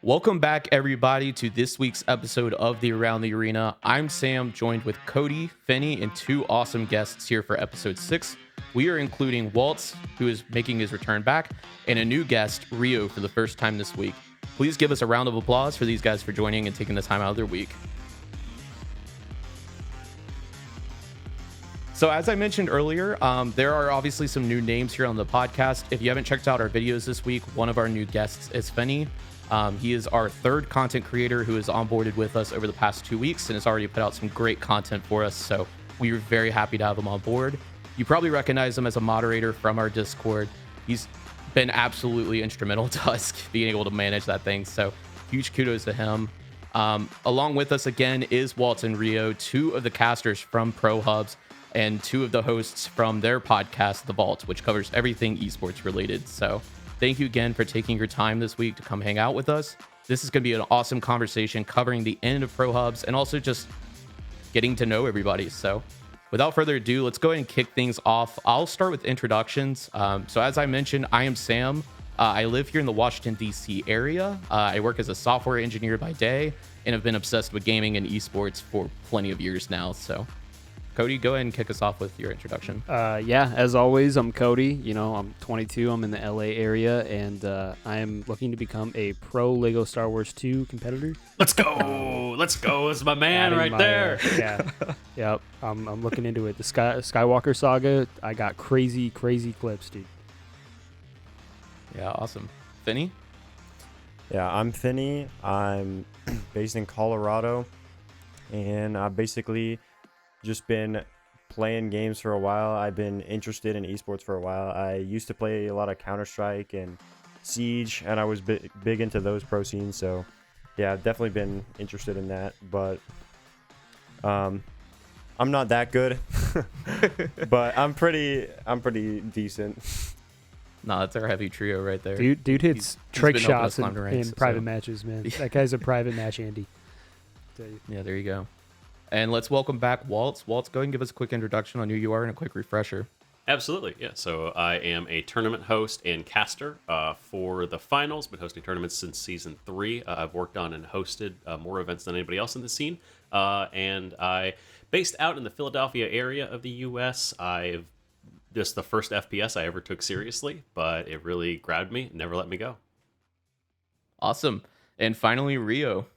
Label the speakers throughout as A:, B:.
A: Welcome back, everybody, to this week's episode of the Around the Arena. I'm Sam, joined with Cody, Finny, and two awesome guests here for episode 6. We are including Waltz, who is making his return back, and a new guest, Rio, for the first time this week. Please give us a round of applause for these guys for joining and taking the time out of their week. So as I mentioned earlier, there are obviously some new names here on the podcast. If you haven't checked out our videos this week, one of our new guests is Finny. He is our third content creator who has onboarded with us over the past 2 weeks and has already put out some great content for us. So we are very happy to have him on board. You probably recognize him as a moderator from our Discord. He's been absolutely instrumental to us being able to manage that thing. So huge kudos to him. Along with us again is Waltz and Rio, two of the casters from ProHubs and two of the hosts from their podcast, The Waltz, which covers everything esports related. So thank you again for taking your time this week to come hang out with us. This is going to be an awesome conversation covering the end of ProHubs and also just getting to know everybody. So without further ado, let's go ahead and kick things off. I'll start with introductions. So as I mentioned, I am Sam. I live here in the Washington, D.C. area. I work as a software engineer by day and have been obsessed with gaming and esports for plenty of years now. So Cody, go ahead and kick us off with your introduction.
B: Yeah, as always, I'm Cody. I'm 22. I'm in the LA area, and I am looking to become a pro Lego Star Wars 2 competitor.
C: Let's go! Let's go! It's my man right there.
B: Yep. I'm looking into it. The Skywalker saga. I got crazy clips, dude.
A: Yeah, awesome. Finny?
D: Yeah, I'm Finny. I'm based in Colorado, and I basically just been playing games for a while. I've been interested in esports for a while. I used to play a lot of Counter-Strike and Siege, and I was big into those pro scenes. So yeah, I've definitely been interested in that, but I'm not that good. But I'm pretty decent.
A: No, that's our heavy trio right there.
B: Dude hits trick shots in
A: ranks,
B: private matches, man. That guy's a private match Andy.
A: Yeah, there you go. And let's welcome back Waltz. Waltz, go ahead and give us a quick introduction on who you are and a quick refresher.
C: Absolutely, yeah. So I am a tournament host and caster for the finals. Been hosting tournaments since season 3. I've worked on and hosted more events than anybody else in the scene. And I, based out in the Philadelphia area of the U.S., I've just the first FPS I ever took seriously, but it really grabbed me and never let me go.
A: Awesome. And finally, Rio.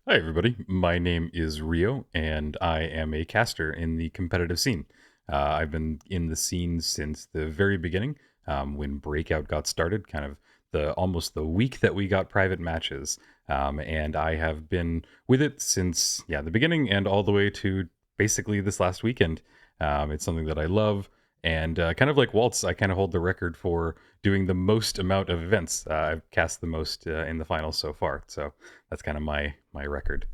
E: Hi, everybody. My name is Rio, and I am a caster in the competitive scene. I've been in the scene since the very beginning, when Breakout got started, kind of almost the week that we got private matches. And I have been with it since, the beginning and all the way to basically this last weekend. It's something that I love. And kind of like Waltz, I kind of hold the record for doing the most amount of events. I've cast the most in the finals so far. So that's kind of my record.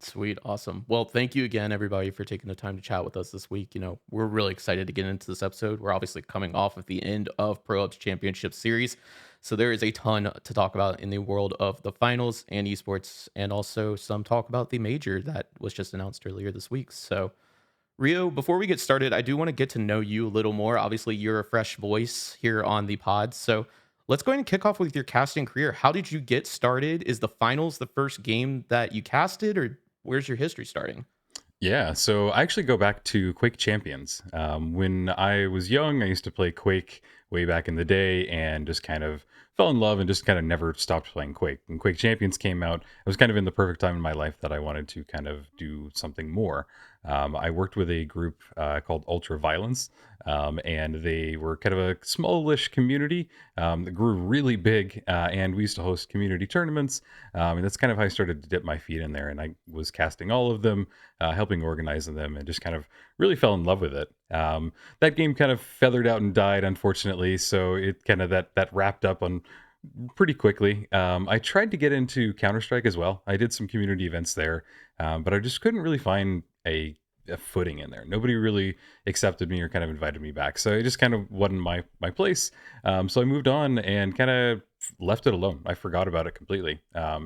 A: Sweet. Awesome. Well, thank you again, everybody, for taking the time to chat with us this week. We're really excited to get into this episode. We're obviously coming off of the end of ProHubs Championship Series. So there is a ton to talk about in the world of the finals and esports, and also some talk about the major that was just announced earlier this week. So Rio, before we get started, I do want to get to know you a little more. Obviously, you're a fresh voice here on the pod. So let's go ahead and kick off with your casting career. How did you get started? Is the finals the first game that you casted, or where's your history starting?
E: Yeah, so I actually go back to Quake Champions. When I was young, I used to play Quake way back in the day and just kind of fell in love and just kind of never stopped playing Quake. When Quake Champions came out, I was kind of in the perfect time in my life that I wanted to kind of do something more. I worked with a group called Ultra Violence, and they were kind of a smallish community that grew really big, and we used to host community tournaments, and that's kind of how I started to dip my feet in there, and I was casting all of them, helping organize them, and just kind of really fell in love with it. That game kind of feathered out and died, unfortunately, so it kind of that wrapped up on pretty quickly. I tried to get into Counter-Strike as well. I did some community events there, but I just couldn't really find a footing in there. Nobody really accepted me or kind of invited me back. So it just kind of wasn't my place. So I moved on and kind of left it alone. I forgot about it completely.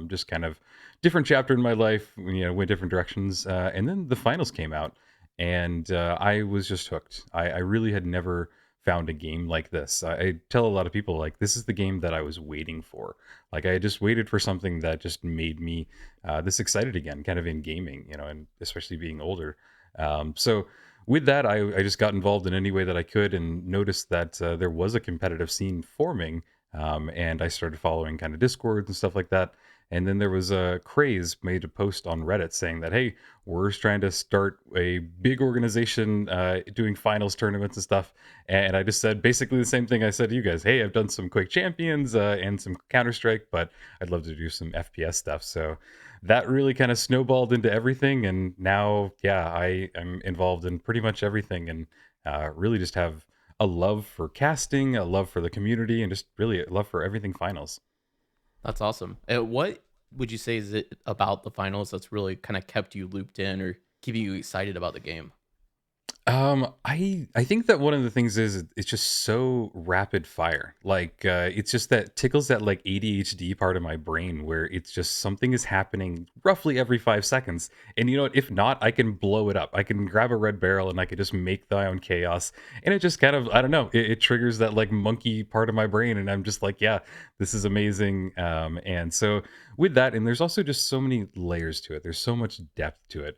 E: Just kind of different chapter in my life, went different directions. And then the finals came out and I was just hooked. I really had never found a game like this. I tell a lot of people, like, this is the game that I was waiting for. Like, I just waited for something that just made me this excited again, kind of in gaming, and especially being older. So with that, I just got involved in any way that I could and noticed that there was a competitive scene forming. And I started following kind of Discords and stuff like that. And then there was a craze made a post on Reddit saying that, hey, we're trying to start a big organization doing finals tournaments and stuff. And I just said basically the same thing I said to you guys. Hey, I've done some Quake Champions and some Counter-Strike, but I'd love to do some FPS stuff. So that really kind of snowballed into everything. And now, yeah, I am involved in pretty much everything and really just have a love for casting, a love for the community, and just really a love for everything finals.
A: That's awesome. What would you say is it about the finals that's really kind of kept you looped in or keeping you excited about the game?
E: I think that one of the things is it's just so rapid fire. Like it's just that tickles that like ADHD part of my brain where it's just something is happening roughly every 5 seconds. And you know what? If not, I can blow it up. I can grab a red barrel and I can just make my own chaos. And it just kind of, I don't know, it triggers that like monkey part of my brain. And I'm just like, yeah, this is amazing. And so with that, and there's also just so many layers to it. There's so much depth to it.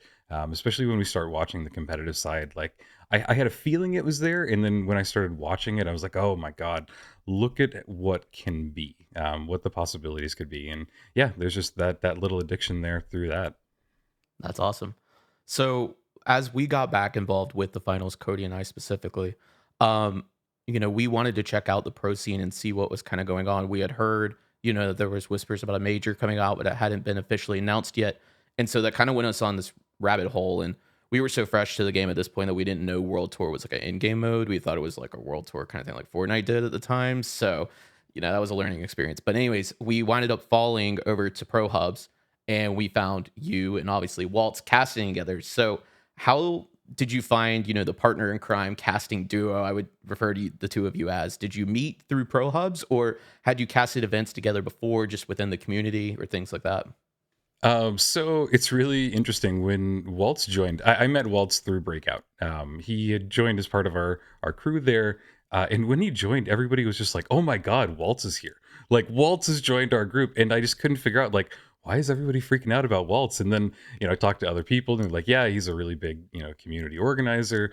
E: Especially when we start watching the competitive side. Like I had a feeling it was there, and then when I started watching it, I was like, oh my god, look at what can be, what the possibilities could be. And yeah, there's just that little addiction there through that.
A: That's awesome. So as we got back involved with the finals, Cody and I specifically, we wanted to check out the pro scene and see what was kind of going on. We had heard, that there was whispers about a major coming out, but it hadn't been officially announced yet. And so that kind of went us on this rabbit hole, and we were so fresh to the game at this point that we didn't know World Tour was like an in-game mode. We thought it was like a World Tour kind of thing like Fortnite did at the time. So, that was a learning experience. But anyways, we winded up falling over to ProHubs, and we found you and obviously Waltz casting together. So how did you find, the partner in crime casting duo? I would refer to the two of you as. Did you meet through ProHubs, or had you casted events together before just within the community or things like that?
E: So it's really interesting when Waltz joined. I met Waltz through Breakout. He had joined as part of our crew there. And when he joined, everybody was just like, oh my God, Waltz is here. Like Waltz has joined our group. And I just couldn't figure out like, why is everybody freaking out about Waltz? And then, I talked to other people and they're like, yeah, he's a really big, community organizer.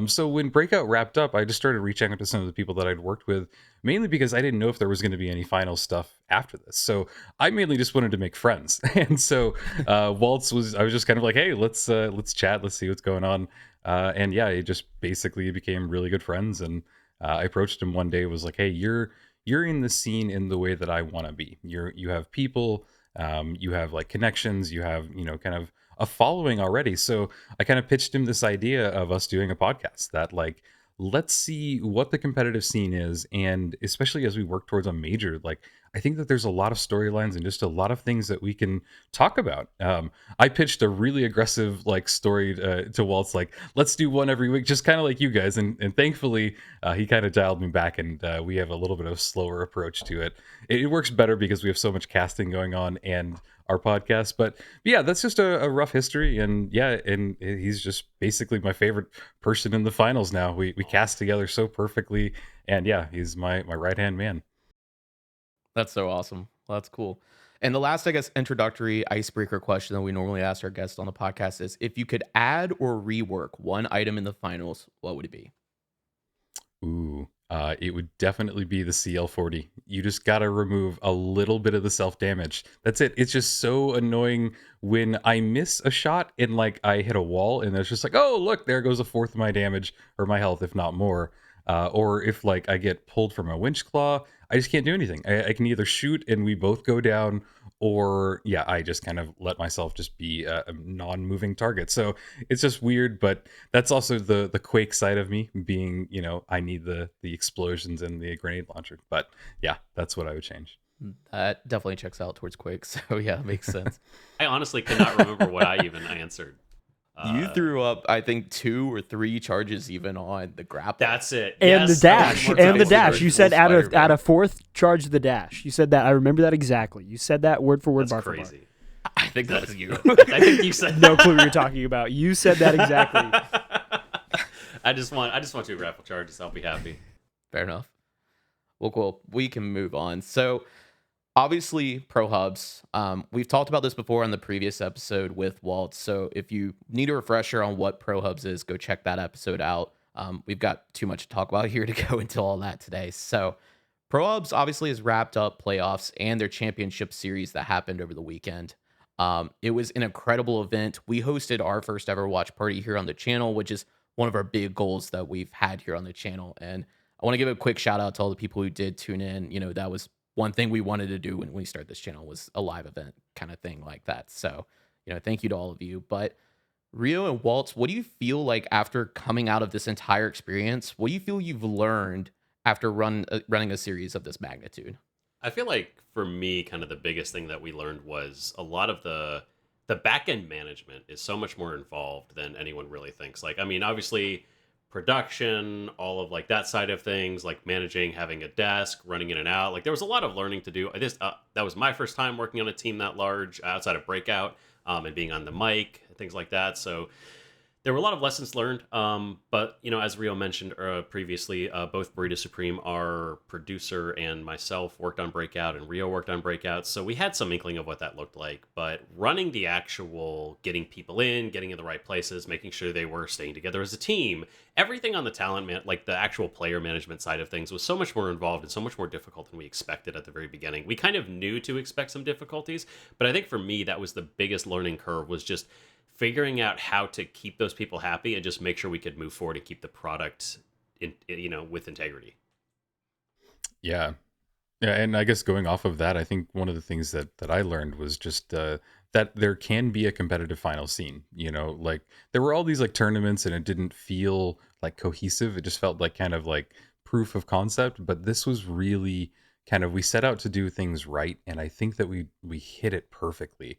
E: So when Breakout wrapped up, I just started reaching out to some of the people that I'd worked with, mainly because I didn't know if there was going to be any final stuff after this. So I mainly just wanted to make friends. And so Waltz I was just kind of like, hey, let's chat. Let's see what's going on. And yeah, it just basically became really good friends. And I approached him one day, was like, hey, you're in the scene in the way that I want to be. You have people, you have like connections, you have, kind of a following already. So I kind of pitched him this idea of us doing a podcast that like, let's see what the competitive scene is. And especially as we work towards a major, like I think that there's a lot of storylines and just a lot of things that we can talk about. I pitched a really aggressive like story to Waltz, like let's do one every week, just kind of like you guys. And thankfully he kind of dialed me back, and we have a little bit of a slower approach to it. It works better because we have so much casting going on and our podcast. But yeah, that's just a rough history. And yeah, and he's just basically my favorite person in the finals now. We cast together so perfectly, and yeah, he's my right-hand man.
A: That's so awesome. Well, that's cool. And the last, I guess, introductory icebreaker question that we normally ask our guests on the podcast is, if you could add or rework one item in the finals, what would it be?
E: Ooh, it would definitely be the CL40. You just got to remove a little bit of the self-damage. That's it. It's just so annoying when I miss a shot and like I hit a wall and it's just like, oh, look, there goes a fourth of my damage or my health, if not more. Or if like I get pulled from a winch claw, I just can't do anything. I can either shoot and we both go down, or yeah, I just kind of let myself just be a non-moving target. So it's just weird, but that's also the Quake side of me being, I need the explosions and the grenade launcher. But yeah, that's what I would change.
A: That definitely checks out towards Quake. So yeah, it makes sense.
C: I honestly cannot remember what I even answered.
A: You threw up, I think, 2 or 3 charges even on the grapple.
C: That's it.
B: And
C: Yes,
B: the dash.
C: that was
B: And the
C: more
B: dash. You said
A: Spider-Man.
B: add a 4th charge the dash. You said that. I remember that exactly. You said that word for word,
C: That's
B: bar
C: crazy.
A: I think that was you.
C: I think you said
B: for bar. No clue what you're talking about. You said that exactly.
C: I just want 2 grapple charges. I'll be happy.
A: Fair enough. Well, cool. We can move on. So, obviously, ProHubs. We've talked about this before on the previous episode with Waltz. So, if you need a refresher on what ProHubs is, go check that episode out. We've got too much to talk about here to go into all that today. So, ProHubs obviously has wrapped up playoffs and their championship series that happened over the weekend. It was an incredible event. We hosted our first ever watch party here on the channel, which is one of our big goals that we've had here on the channel. And I want to give a quick shout out to all the people who did tune in. You know, that was one thing we wanted to do when we started this channel, was a live event kind of thing like that. So, you know, thank you to all of you. But Rio and Waltz, what do you feel like after coming out of this entire experience? What do you feel you've learned after running a series of this magnitude?
C: I feel like for me, kind of the biggest thing that we learned was a lot of the back end management is so much more involved than anyone really thinks. Like, I mean, obviously production, all of like that side of things, like managing, having a desk, running in and out. Like there was a lot of learning to do. That was my first time working on a team that large outside of Breakout, and being on the mic and things like that. So there were a lot of lessons learned, but, you know, as Rio mentioned previously, both Burrito Supreme, our producer, and myself worked on Breakout, and Rio worked on Breakout, so we had some inkling of what that looked like. But running the actual, getting people in, getting in the right places, making sure they were staying together as a team, everything on the like the actual player management side of things was so much more involved and so much more difficult than we expected at the very beginning. We kind of knew to expect some difficulties, but I think for me, that was the biggest learning curve, was just figuring out how to keep those people happy and just make sure we could move forward and keep the product in, you know, with integrity.
E: Yeah. Yeah, and I guess going off of that, I think one of the things that I learned was just that there can be a competitive final scene. You know, like there were all these like tournaments, and it didn't feel like cohesive. It just felt like kind of like proof of concept. But this was really kind of, we set out to do things right, and I think that we hit it perfectly.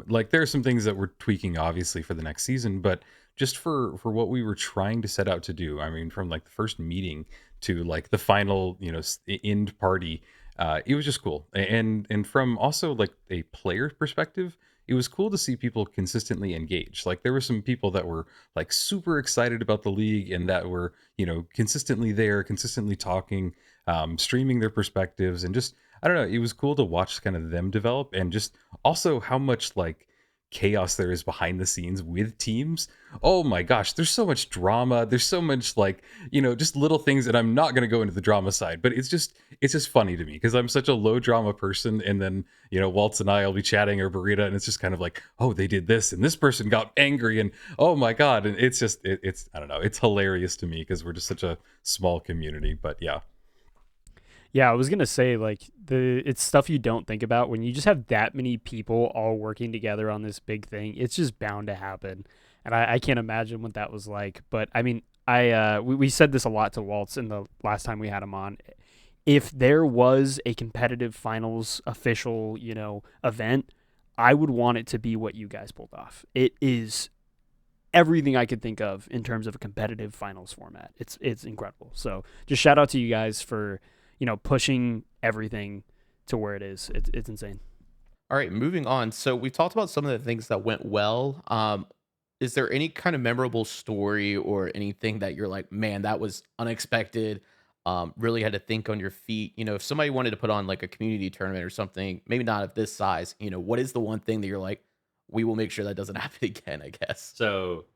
E: Like there are some things that we're tweaking, obviously, for the next season, but just for what we were trying to set out to do. I mean, from like the first meeting to like the final, you know, end party, it was just cool. And from also like a player perspective, it was cool to see people consistently engaged. Like there were some people that were like super excited about the league, and that were, you know, consistently there, consistently talking, streaming their perspectives, and just, I don't know, it was cool to watch kind of them develop, and just also how much like chaos there is behind the scenes with teams. Oh my gosh, there's so much drama, there's so much like, you know, just little things, and I'm not going to go into the drama side, but it's just funny to me because I'm such a low drama person. And then, you know, Waltz and I'll be chatting, or Burrito, and it's just kind of like, oh, they did this and this person got angry, and oh my god, and it's just it's I don't know, it's hilarious to me because we're just such a small community. But yeah.
B: Yeah, I was gonna say, like, it's stuff you don't think about when you just have that many people all working together on this big thing. It's just bound to happen, and I can't imagine what that was like. But I mean, we said this a lot to Waltz in the last time we had him on. If there was a competitive finals official, you know, event, I would want it to be what you guys pulled off. It is everything I could think of in terms of a competitive finals format. It's incredible. So just shout out to you guys for, you know, pushing everything to where it is. It's insane.
A: All right, moving on. So we've talked about some of the things that went well. Is there any kind of memorable story or anything that you're like, man, that was unexpected? Really had to think on your feet. You know, if somebody wanted to put on like a community tournament or something, maybe not of this size, you know, what is the one thing that you're like, we will make sure that doesn't happen again, I guess?
C: So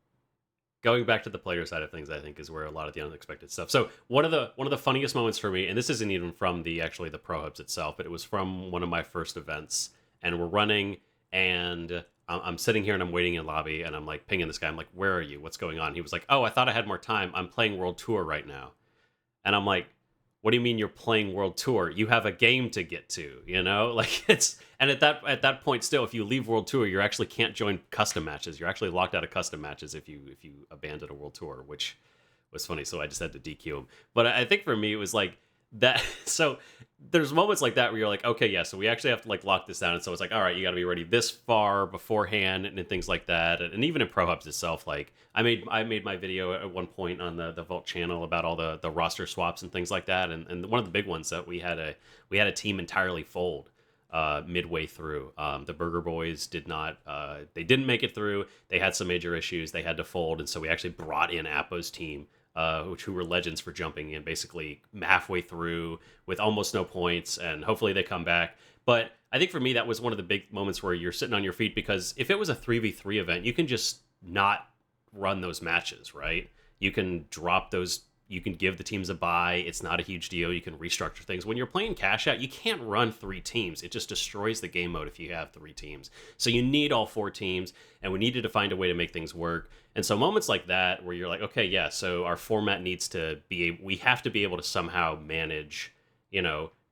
C: going back to the player side of things, I think is where a lot of the unexpected stuff. So one of the funniest moments for me, and this isn't even from the ProHubs itself, but it was from one of my first events, and we're running, and I'm sitting here and I'm waiting in lobby, and I'm like pinging this guy. I'm like, where are you? What's going on? He was like, oh, I thought I had more time. I'm playing World Tour right now. And I'm like, what do you mean you're playing World Tour? You have a game to get to, you know? Like it's, and at that point still, if you leave World Tour, you actually can't join custom matches. You're actually locked out of custom matches if you abandon a World Tour, which was funny. So I just had to DQ him. But I think for me, it was like that. So there's moments like that where you're like, okay, yeah, so we actually have to like lock this down. And so it's like, all right, you got to be ready this far beforehand and things like that. And even in ProHubs itself, like I made my video at one point on the Vault channel about all the roster swaps and things like that. And one of the big ones that we had a team entirely fold midway through. The Burger Boys they didn't make it through. They had some major issues. They had to fold, and so we actually brought in Appo's team, who were legends for jumping in basically halfway through with almost no points, and hopefully they come back. But I think for me, that was one of the big moments where you're sitting on your feet, because if it was a 3v3 event, you can just not run those matches, right? You can drop those. You can give the teams a bye. It's not a huge deal. You can restructure things. When you're playing cash out, you can't run 3 teams. It just destroys the game mode if you have 3 teams. So you need all 4 teams, and we needed to find a way to make things work. And so moments like that where you're like, okay, yeah, so our format needs to be, we have to be able to somehow manage,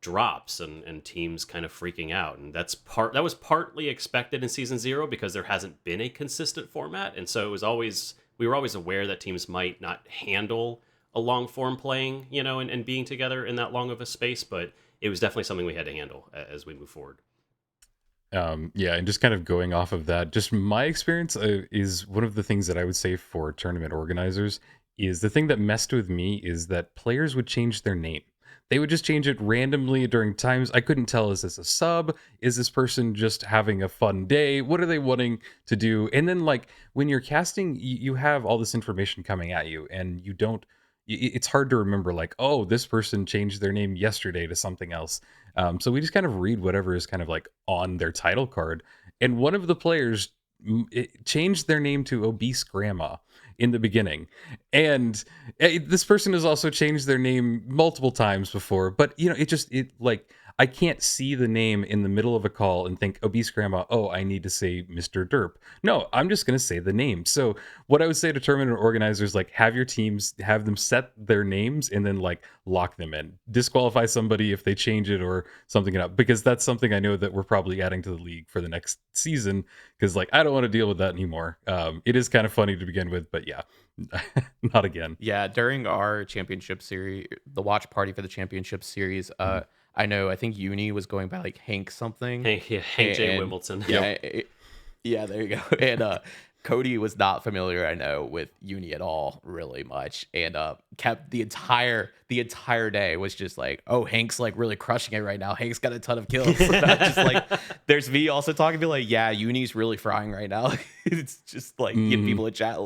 C: drops and teams kind of freaking out. And that was partly expected in season 0 because there hasn't been a consistent format. And so we were always aware that teams might not handle a long form playing, and being together in that long of a space, but it was definitely something we had to handle as we move forward.
E: Yeah, and just kind of going off of that, just my experience is one of the things that I would say for tournament organizers is the thing that messed with me is that players would change their name. They would just change it randomly during times. I couldn't tell, is this a sub? Is this person just having a fun day? What are they wanting to do? And then when you're casting, you have all this information coming at you, and you don't, it's hard to remember oh, this person changed their name yesterday to something else. So we just kind of read whatever is kind of on their title card. And one of the players changed their name to Obese Grandma in the beginning. And this person has also changed their name multiple times before, but I can't see the name in the middle of a call and think Obese Grandma, oh, I need to say Mr. Derp. No, I'm just going to say the name. So what I would say to tournament organizers, have your teams, have them set their names and then lock them in. Disqualify somebody if they change it or something up, because that's something I know that we're probably adding to the league for the next season, because I don't want to deal with that anymore. It is kind of funny to begin with, but yeah, not again.
A: Yeah, during our championship series, the watch party for the championship series, I think Uni was going by Hank something.
C: Hank J. Wimbledon.
A: Yeah, yeah, there you go. And Cody was not familiar, I know, with Uni at all, really much, and kept the entire day was just oh, Hank's really crushing it right now. Hank's got a ton of kills. Just there's me also talking to me yeah, Uni's really frying right now. It's just getting people in chat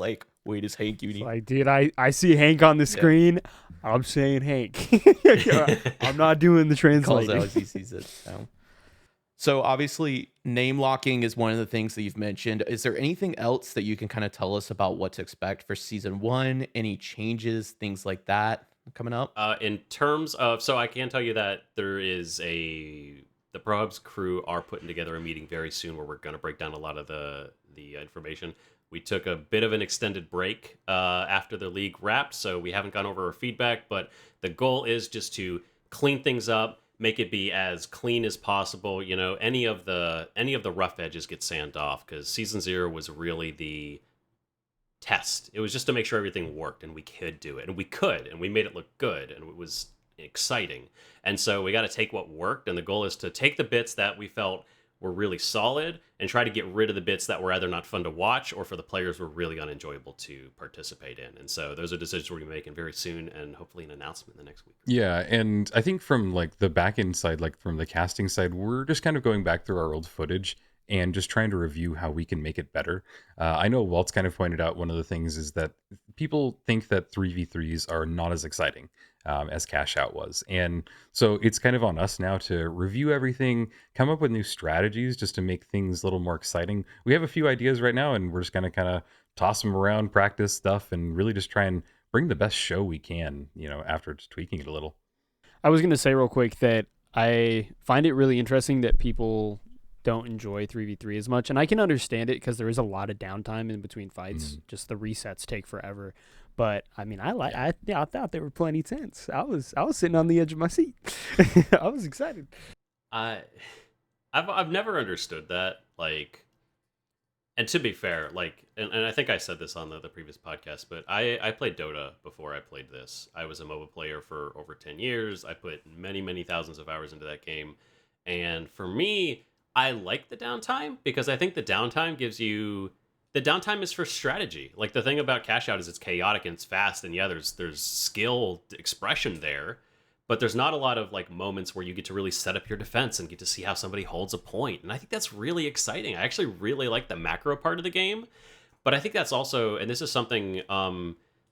A: wait, is Hank Uni?
B: Dude, I see Hank on the screen. Yeah. I'm saying Hank. I'm not doing the translating.
A: Calls out as he sees it. So obviously, name locking is one of the things that you've mentioned. Is there anything else that you can kind of tell us about what to expect for season 1? Any changes, things like that coming up?
C: In terms of, so I can tell you that there is the ProHubs crew are putting together a meeting very soon where we're going to break down a lot of the information. We took a bit of an extended break after the league wrapped, so we haven't gone over our feedback, but the goal is just to clean things up, make it be as clean as possible. Any of the rough edges get sanded off, because season 0 was really the test. It was just to make sure everything worked and we could do it, and we made it look good, and it was exciting. And so we got to take what worked, and the goal is to take the bits that we felt were really solid and try to get rid of the bits that were either not fun to watch or for the players were really unenjoyable to participate in. And so those are decisions we're going to be making very soon, and hopefully an announcement in the next week.
E: Yeah, and I think from the back end side, from the casting side, we're just kind of going back through our old footage and just trying to review how we can make it better. I know Waltz kind of pointed out one of the things is that people think that 3v3s are not as exciting as Cash Out was. And so it's kind of on us now to review everything, come up with new strategies just to make things a little more exciting. We have a few ideas right now, and we're just going to kind of toss them around, practice stuff, and really just try and bring the best show we can, after just tweaking it a little.
B: I was going to say real quick that I find it really interesting that people don't enjoy 3v3 as much, and I can understand it because there is a lot of downtime in between fights. Just the resets take forever. But I mean, I thought they were plenty tense. I was sitting on the edge of my seat. I was excited.
C: I've never understood that. And to be fair, and I think I said this on the previous podcast, but I played Dota before I played this. I was a MOBA player for over 10 years. I put many, many thousands of hours into that game. And for me, I like the downtime because I think the downtime is for strategy. The thing about Cash Out is it's chaotic and it's fast, and yeah, there's skill expression there, but there's not a lot of like moments where you get to really set up your defense and get to see how somebody holds a point. And I think that's really exciting. I actually really like the macro part of the game, but I think that's also, and this is something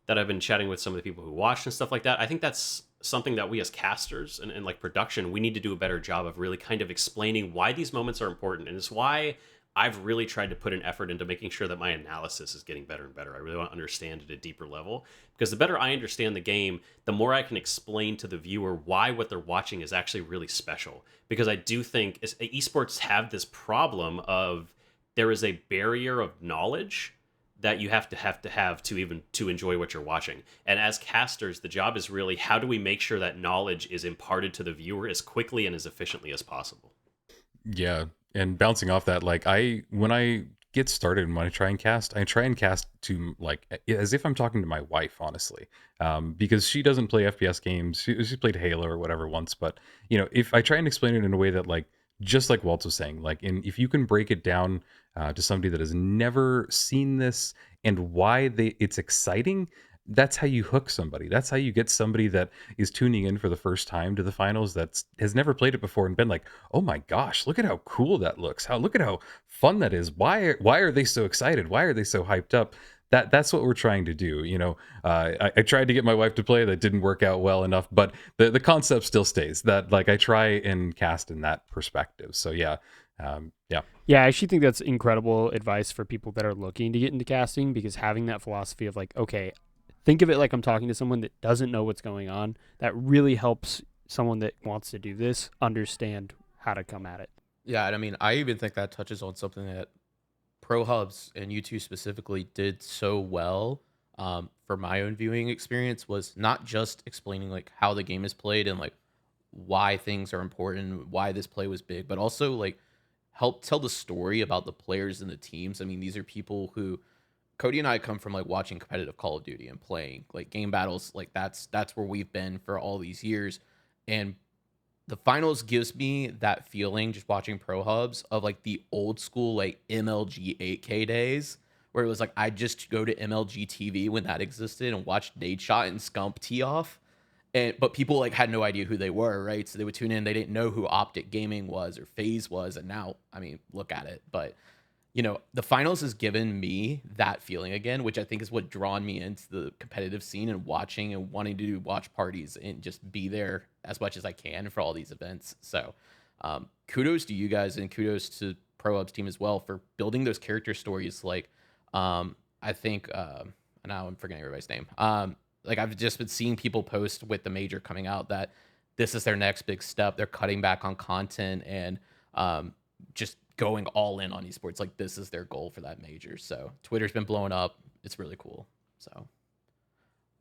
C: that I've been chatting with some of the people who watch and stuff like that. I think that's something that we as casters and like production, we need to do a better job of really kind of explaining why these moments are important. And it's why I've really tried to put an effort into making sure that my analysis is getting better and better. I really want to understand at a deeper level, because the better I understand the game, the more I can explain to the viewer why what they're watching is actually really special. Because I do think esports have this problem of there is a barrier of knowledge that you have to even to enjoy what you're watching. And as casters, the job is really, how do we make sure that knowledge is imparted to the viewer as quickly and as efficiently as possible?
E: Yeah, and bouncing off that, like when I get started and when I try and cast to like as if I'm talking to my wife, honestly, because she doesn't play FPS games. She played Halo or whatever once, but if I try and explain it in a way that like, just like Waltz was saying, like, if you can break it down to somebody that has never seen this and why it's exciting, that's how you hook somebody. That's how you get somebody that is tuning in for the first time to the finals that has never played it before and been like, oh my gosh, look at how cool that looks. Look at how fun that is. Why are they so excited? Why are they so hyped up? That's what we're trying to do. I tried to get my wife to play. That didn't work out well enough, but the concept still stays. That like I try and cast in that perspective. So yeah.
B: Yeah, I actually think that's incredible advice for people that are looking to get into casting, because having that philosophy of like, okay, think of it like I'm talking to someone that doesn't know what's going on, that really helps someone that wants to do this understand how to come at it.
A: Yeah, and I mean, I even think that touches on something that ProHubs and you two specifically did so well for my own viewing experience, was not just explaining like how the game is played and like why things are important, why this play was big, but also like help tell the story about the players and the teams. I mean, these are people who Cody and I come from like watching competitive Call of Duty and playing like game battles. Like that's where we've been for all these years. And the finals gives me that feeling just watching ProHubs of like the old school like MLG 8K days, where it was like I just go to MLG TV when that existed and watch Nadeshot and Scump tee off. But people like had no idea who they were, right? So they would tune in, they didn't know who Optic Gaming was or FaZe was, and now, I mean, look at it. But the finals has given me that feeling again, which I think is what drawn me into the competitive scene and watching and wanting to do watch parties and just be there as much as I can for all these events. So kudos to you guys, and kudos to ProHubs team as well for building those character stories. Like I think now I'm forgetting everybody's name. Like I've just been seeing people post with the major coming out that this is their next big step. They're cutting back on content and just going all in on esports. Like this is their goal for that major. So Twitter's been blowing up. It's really cool. So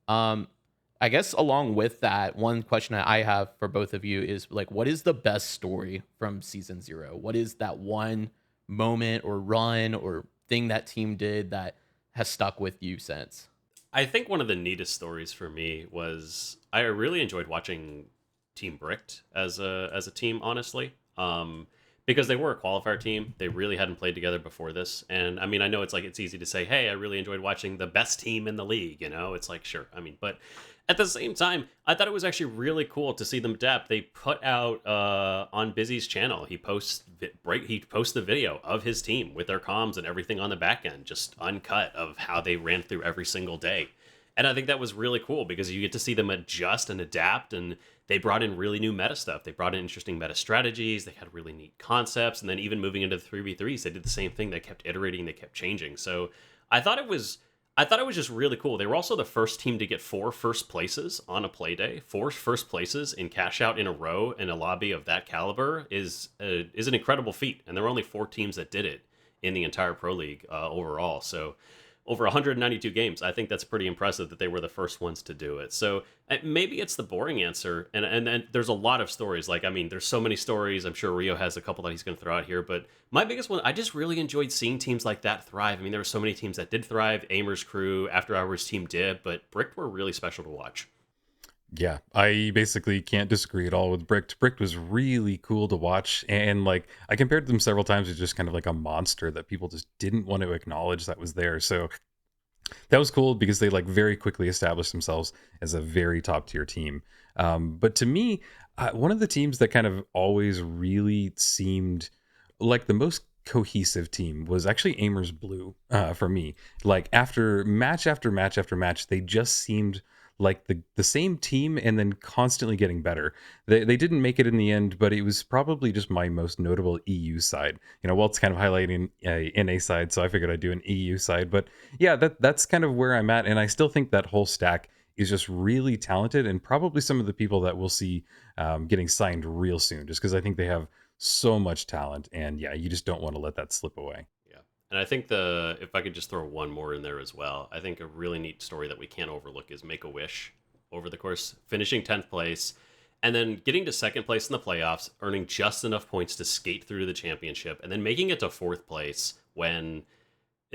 A: I guess along with that, one question that I have for both of you is like, what is the best story from season 0? What is that one moment or run or thing that team did that has stuck with you since?
C: I think one of the neatest stories for me was I really enjoyed watching Team Bricked as a team, honestly, because they were a qualifier team. They really hadn't played together before this, and I mean, I know it's easy to say, hey, I really enjoyed watching the best team in the league. It's like, sure, I mean, but at the same time, I thought it was actually really cool to see them adapt. They put out on Busy's channel, he posts the video of his team with their comms and everything on the back end, just uncut, of how they ran through every single day. And I think that was really cool because you get to see them adjust and adapt, and they brought in really new meta stuff. They brought in interesting meta strategies. They had really neat concepts. And then even moving into the 3v3s, they did the same thing. They kept iterating. They kept changing. So I thought it was just really cool. They were also the first team to get 4 first places on a play day. 4 first places in cash out in a row in a lobby of that caliber is an incredible feat. And there were only 4 teams that did it in the entire Pro League overall. So over 192 games, I think that's pretty impressive that they were the first ones to do it. So maybe it's the boring answer. And there's a lot of stories. Like, I mean, there's so many stories. I'm sure Rio has a couple that he's going to throw out here. But my biggest one, I just really enjoyed seeing teams like that thrive. I mean, there were so many teams that did thrive. Aimers Crew, After Hours Team did. But Bricked were really special to watch.
E: Yeah, I basically can't disagree at all with Bricked. Bricked was really cool to watch, and like I compared them several times to just kind of like a monster that people just didn't want to acknowledge that was there. So that was cool because they like very quickly established themselves as a very top tier team. But to me, one of the teams that kind of always really seemed like the most cohesive team was actually Amers Blue for me. Like after match after match after match, they just seemed like the same team and then constantly getting better. They didn't make it in the end, but it was probably just my most notable EU side. Walt's kind of highlighting a NA side, so I figured I'd do an EU side. But yeah, that's kind of where I'm at, and I still think that whole stack is just really talented, and probably some of the people that we'll see getting signed real soon, just because I think they have so much talent, and yeah, you just don't want to let that slip away.
C: Yeah. And I think if I could just throw one more in there as well, I think a really neat story that we can't overlook is Make-A-Wish over the course, finishing 10th place, and then getting to second place in the playoffs, earning just enough points to skate through to the championship, and then making it to fourth place when...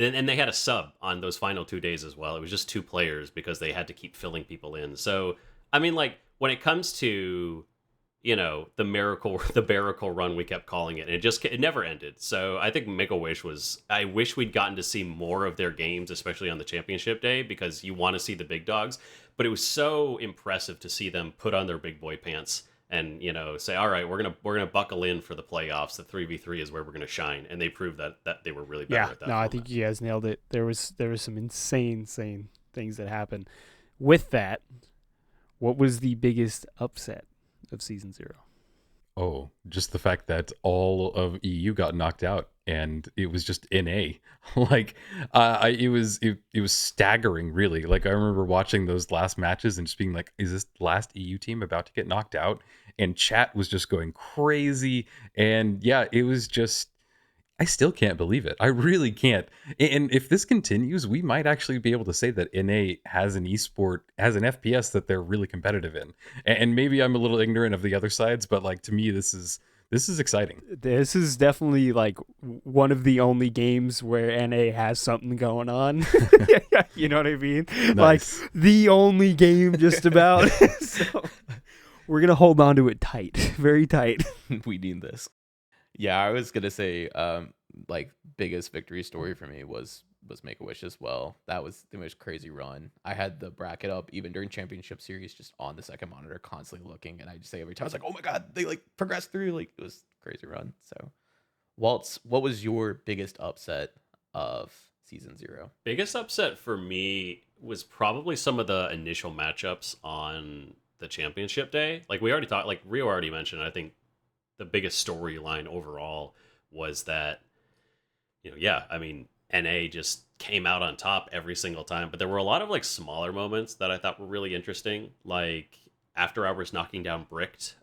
C: And they had a sub on those final 2 days as well. It was just 2 players because they had to keep filling people in. So, I mean, like, when it comes to, the miracle run, we kept calling it, and it never ended. So I think Make-A-Wish I wish we'd gotten to see more of their games, especially on the championship day, because you want to see the big dogs. But it was so impressive to see them put on their big boy pants and say, all right, we're gonna buckle in for the playoffs. The 3v3 is where we're gonna shine, and they proved that they were really better at that.
B: No, I think you guys nailed it. There was some insane things that happened. With that, what was the biggest upset of season 0?
E: Oh, just the fact that all of EU got knocked out and it was just NA. Like, it was staggering, really. Like, I remember watching those last matches and just being like, is this last EU team about to get knocked out? And chat was just going crazy. And yeah, it was just, I still can't believe it. I really can't. And if this continues, we might actually be able to say that NA has an esport, has an FPS that they're really competitive in. And maybe I'm a little ignorant of the other sides, but like, to me, this is exciting.
B: This is definitely like one of the only games where NA has something going on. You know what I mean?
E: Nice.
B: Like the only game just about. So we're going to hold on to it tight, very tight.
A: We need this. Yeah, I was gonna say, like biggest victory story for me was Make-A-Wish as well. That was the most crazy run. I had the bracket up even during Championship Series, just on the second monitor, constantly looking, and I just say every time, I was like, oh my god, they like progressed through. Like, it was a crazy run. So, Waltz, what was your biggest upset of season 0?
C: Biggest upset for me was probably some of the initial matchups on the championship day. Like we already talked, like Rio already mentioned, I think the biggest storyline overall was that, I mean, NA just came out on top every single time, but there were a lot of like smaller moments that I thought were really interesting, like After Hours knocking down Bricked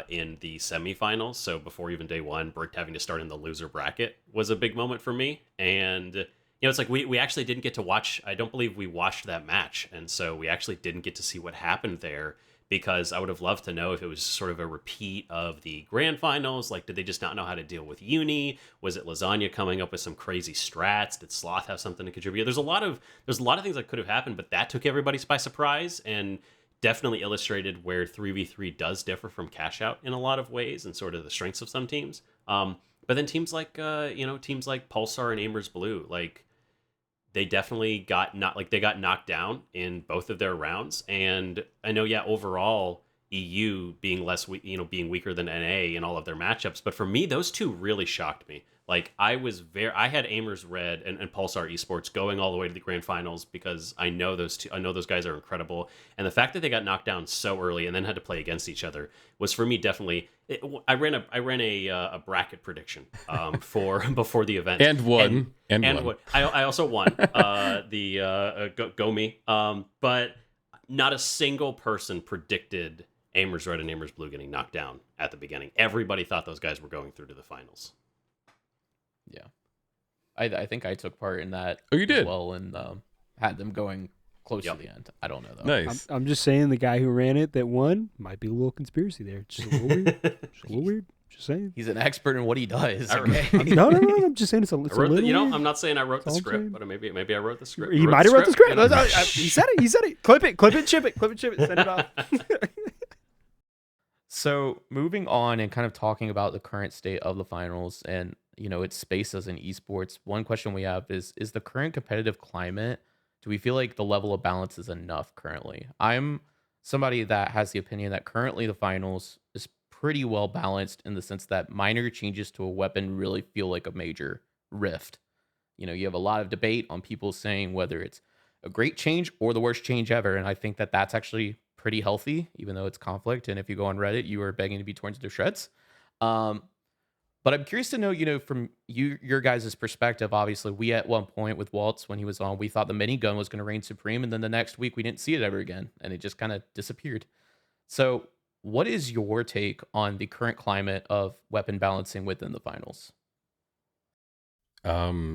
C: in the semifinals. So before even day 1, Bricked having to start in the loser bracket was a big moment for me. And it's like we actually didn't get to watch. I don't believe we watched that match, and so we actually didn't get to see what happened there, because I would have loved to know if it was sort of a repeat of the grand finals. Like, did they just not know how to deal with Uni? Was it Lasagna coming up with some crazy strats? Did Sloth have something to contribute? There's a lot of things that could have happened, but that took everybody by surprise and definitely illustrated where 3v3 does differ from Cash Out in a lot of ways, and sort of the strengths of some teams. But then teams like Pulsar and Amers Blue, like, they definitely got knocked down in both of their rounds. And I know, overall EU being being weaker than NA in all of their matchups, but for me, those two really shocked me. Like, I had Amers Red and Pulsar Esports going all the way to the grand finals, because I know those guys are incredible. And the fact that they got knocked down so early and then had to play against each other was, for me, definitely. I ran a bracket prediction for before the event
E: and won.
C: I also won go me. But not a single person predicted Amers Red and Amers Blue getting knocked down at the beginning. Everybody thought those guys were going through to the finals.
A: Yeah, I think I took part in that.
E: Oh, you did?
A: As well, and had them going close to the end. I don't know though.
E: Nice.
B: I'm just saying, the guy who ran it that won might be a little conspiracy there. Just a little weird. Just a little weird. Just saying.
A: He's an expert in what he does.
C: Okay.
B: No. I'm just saying it's a little weird.
C: I'm not saying I wrote the script, but maybe I wrote the script.
B: He might have wrote the script. He said it. Clip it, chip it, send it off.
A: So moving on and kind of talking about the current state of the finals and its space as an esports. One question we have is the current competitive climate, do we feel like the level of balance is enough currently? I'm somebody that has the opinion that currently the finals is pretty well balanced in the sense that minor changes to a weapon really feel like a major rift. You have a lot of debate on people saying whether it's a great change or the worst change ever. And I think that that's actually pretty healthy, even though it's conflict. And if you go on Reddit, you are begging to be torn to shreds. Um, but I'm curious to know, from your guys' perspective. Obviously, we at one point with Waltz when he was on, we thought the minigun was going to reign supreme, and then the next week we didn't see it ever again, and it just kind of disappeared. So, what is your take on the current climate of weapon balancing within the finals?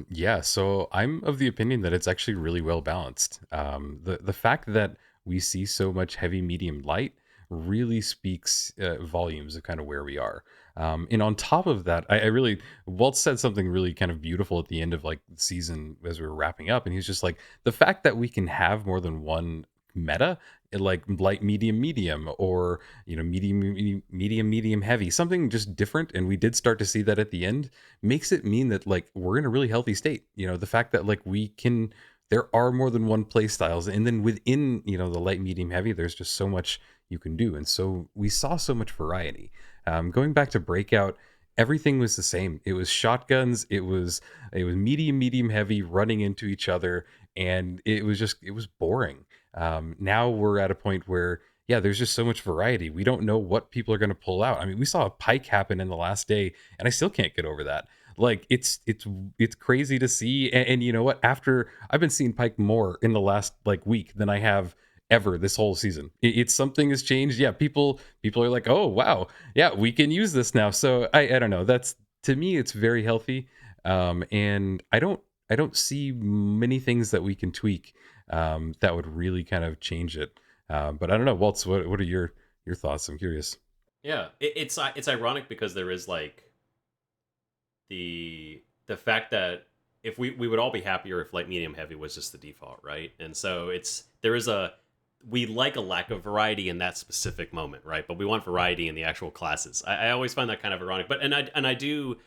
E: Yeah, so I'm of the opinion that it's actually really well balanced. The fact that we see so much heavy, medium, light really speaks volumes of kind of where we are. And on top of that, I really Walt said something really kind of beautiful at the end of like the season as we were wrapping up, and he's just like the fact that we can have more than one meta, like light, medium, medium, or medium, heavy, something just different. And we did start to see that at the end makes it mean that like we're in a really healthy state. The fact that like there are more than one play styles, and then within the light, medium, heavy, there's just so much you can do, and so we saw so much variety. Going back to breakout, everything was the same. It was shotguns, it was medium, heavy running into each other, and it was boring. Now we're at a point where, yeah, there's just so much variety. We don't know what people are going to pull out. I mean, we saw a pike happen in the last day, and I still can't get over that. Like it's crazy to see. And you know what? After I've been seeing pike more in the last like week than I have ever this whole season. It's something has changed. Yeah, people are like, oh wow, yeah, we can use this now. So I don't know. That's, to me, it's very healthy. And I don't see many things that we can tweak that would really kind of change it. But I don't know, Waltz. What are your thoughts? I'm curious.
C: Yeah, it's ironic because there is like the fact that if we would all be happier if light, medium, heavy was just the default, right? And so we like a lack of variety in that specific moment, right? But we want variety in the actual classes. I always find that kind of ironic, but I do.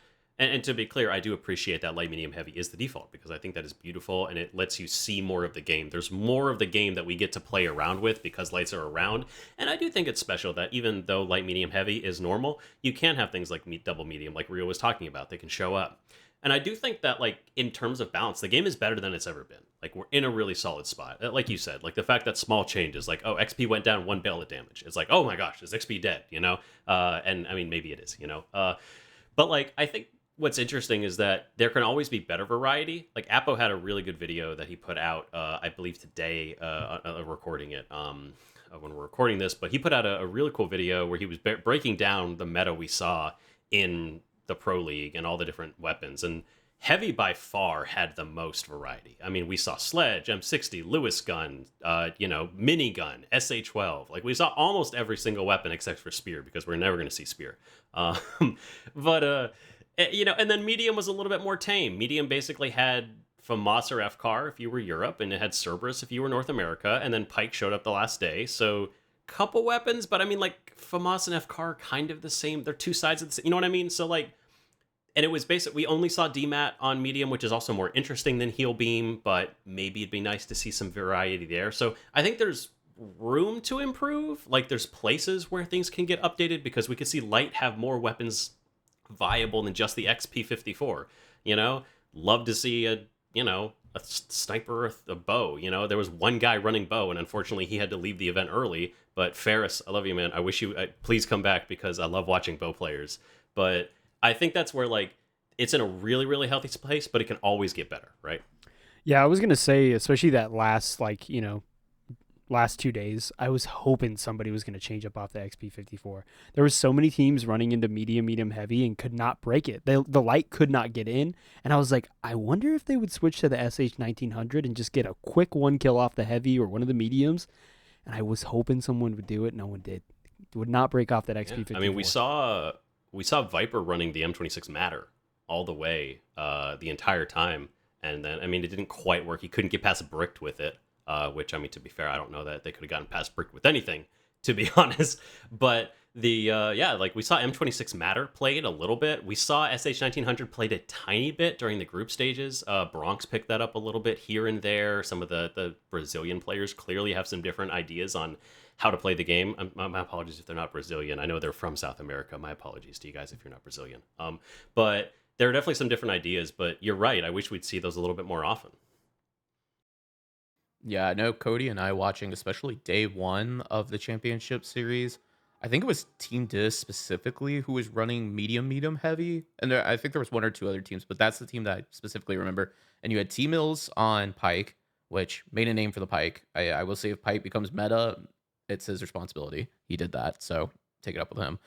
C: And to be clear, I do appreciate that light, medium, heavy is the default because I think that is beautiful and it lets you see more of the game. There's more of the game that we get to play around with because lights are around. And I do think it's special that even though light, medium, heavy is normal, you can have things like double medium, like Rio was talking about. They can show up. And I do think that, like, in terms of balance, the game is better than it's ever been. Like, we're in a really solid spot. Like you said, like the fact that small changes, like, oh, XP went down 1 bullet damage. It's like, oh my gosh, is XP dead? And I mean, maybe it is, but like, I think what's interesting is that there can always be better variety. Like Apo had a really good video that he put out, I believe today, recording it when we're recording this, but he put out a really cool video where he was breaking down the meta we saw in the Pro League and all the different weapons. And heavy by far had the most variety. I mean, we saw Sledge, M60, Lewis gun, minigun, SA-12. Like we saw almost every single weapon except for Spear because we're never going to see Spear. And then medium was a little bit more tame. Medium basically had FAMAS or FCAR if you were Europe, and it had Cerberus if you were North America, and then Pike showed up the last day. So couple weapons, but I mean, like FAMAS and FCAR are kind of the same. They're two sides of the same, you know what I mean? So like, and it was basically, we only saw DMAT on medium, which is also more interesting than Heal Beam, but maybe it'd be nice to see some variety there. So I think there's room to improve. Like there's places where things can get updated because we could see Light have more weapons viable than just the XP54. Love to see a sniper or a bow. There was one guy running bow, and unfortunately he had to leave the event early. But Ferris, I love you, man. I wish you please come back because I love watching bow players. But I think that's where like it's in a really, really healthy place, but it can always get better, right?
B: Yeah, I was gonna say, especially that last last 2 days, I was hoping somebody was going to change up off the XP54. There were so many teams running into medium, heavy, and could not break it. The light could not get in, and I was like, I wonder if they would switch to the SH1900 and just get a quick one kill off the heavy or one of the mediums. And I was hoping someone would do it. No one did. Would not break off that XP54.
C: Yeah. I mean, we saw Viper running the M26 Matter all the way the entire time, and then I mean, it didn't quite work. He couldn't get past Bricked with it. Which, I mean, to be fair, I don't know that they could have gotten past Brick with anything, to be honest. But we saw M26 Matter played a little bit. We saw SH1900 played a tiny bit during the group stages. Bronx picked that up a little bit here and there. Some of the Brazilian players clearly have some different ideas on how to play the game. My apologies if they're not Brazilian. I know they're from South America. My apologies to you guys if you're not Brazilian. But there are definitely some different ideas. But you're right. I wish we'd see those a little bit more often.
A: Yeah, I know Cody and I watching, especially day one of the championship series. I think it was Team Dis specifically who was running medium heavy, and I think there was one or two other teams, but that's the team that I specifically remember. And you had T Mills on Pike, which made a name for the Pike. I will say if Pike becomes meta, it's his responsibility. He did that, so take it up with him.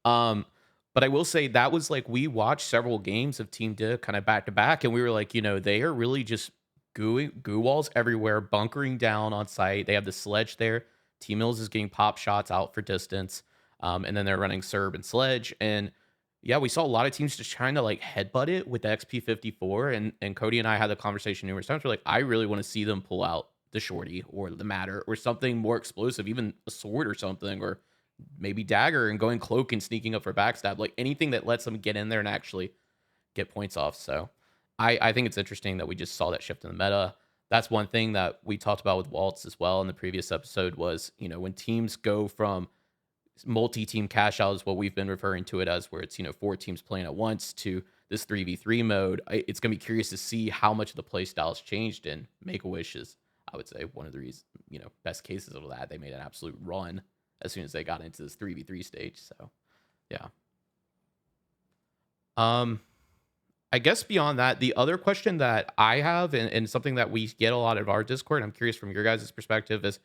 A: Um, but I will say that was like we watched several games of Team Dick kind of back to back, and we were like, they are really just goo walls everywhere, bunkering down on site. They have the sledge there. T Mills is getting pop shots out for distance, and then they're running Serb and sledge. And yeah, we saw a lot of teams just trying to like headbutt it with the XP54. And Cody and I had the conversation numerous times. We're like, I really want to see them pull out the shorty or the matter or something more explosive, even a sword or something, or maybe dagger and going cloak and sneaking up for backstab, like anything that lets them get in there and actually get points off. So I think it's interesting that we just saw that shift in the meta. That's one thing that we talked about with Waltz as well in the previous episode was, when teams go from multi-team cash out is what we've been referring to it as, where it's, 4 teams playing at once to this 3v3 mode. It's going to be curious to see how much of the play style has changed, and Make-A-Wish is, I would say, one of the reasons, best cases of that. They made an absolute run as soon as they got into this 3v3 stage. So, yeah. I guess beyond that, the other question that I have, and something that we get a lot of our Discord, I'm curious from your guys' perspective, is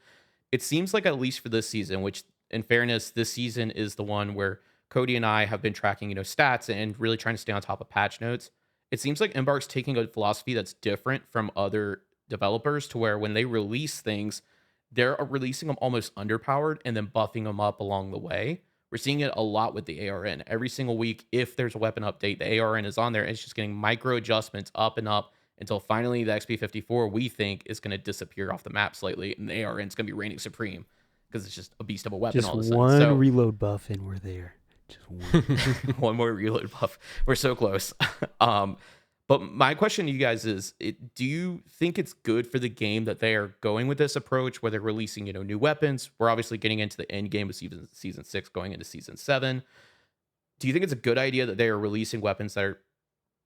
A: it seems like, at least for this season, which in fairness, this season is the one where Cody and I have been tracking, stats and really trying to stay on top of patch notes. It seems like Embark's taking a philosophy that's different from other developers, to where when they release things, they're releasing them almost underpowered and then buffing them up along the way. We're seeing it a lot with the ARN. Every single week, if there's a weapon update, the ARN is on there, and it's just getting micro adjustments up and up until finally the XP54, we think, is going to disappear off the map slightly, and the ARN is going to be reigning supreme because it's just a beast of a weapon.
B: Just
A: all of a sudden.
B: one reload buff and we're there. Just one.
A: One more reload buff. We're so close. But my question to you guys is, do you think it's good for the game that they are going with this approach where they're releasing, new weapons? We're obviously getting into the end game of season 6, going into season 7. Do you think it's a good idea that they are releasing weapons that are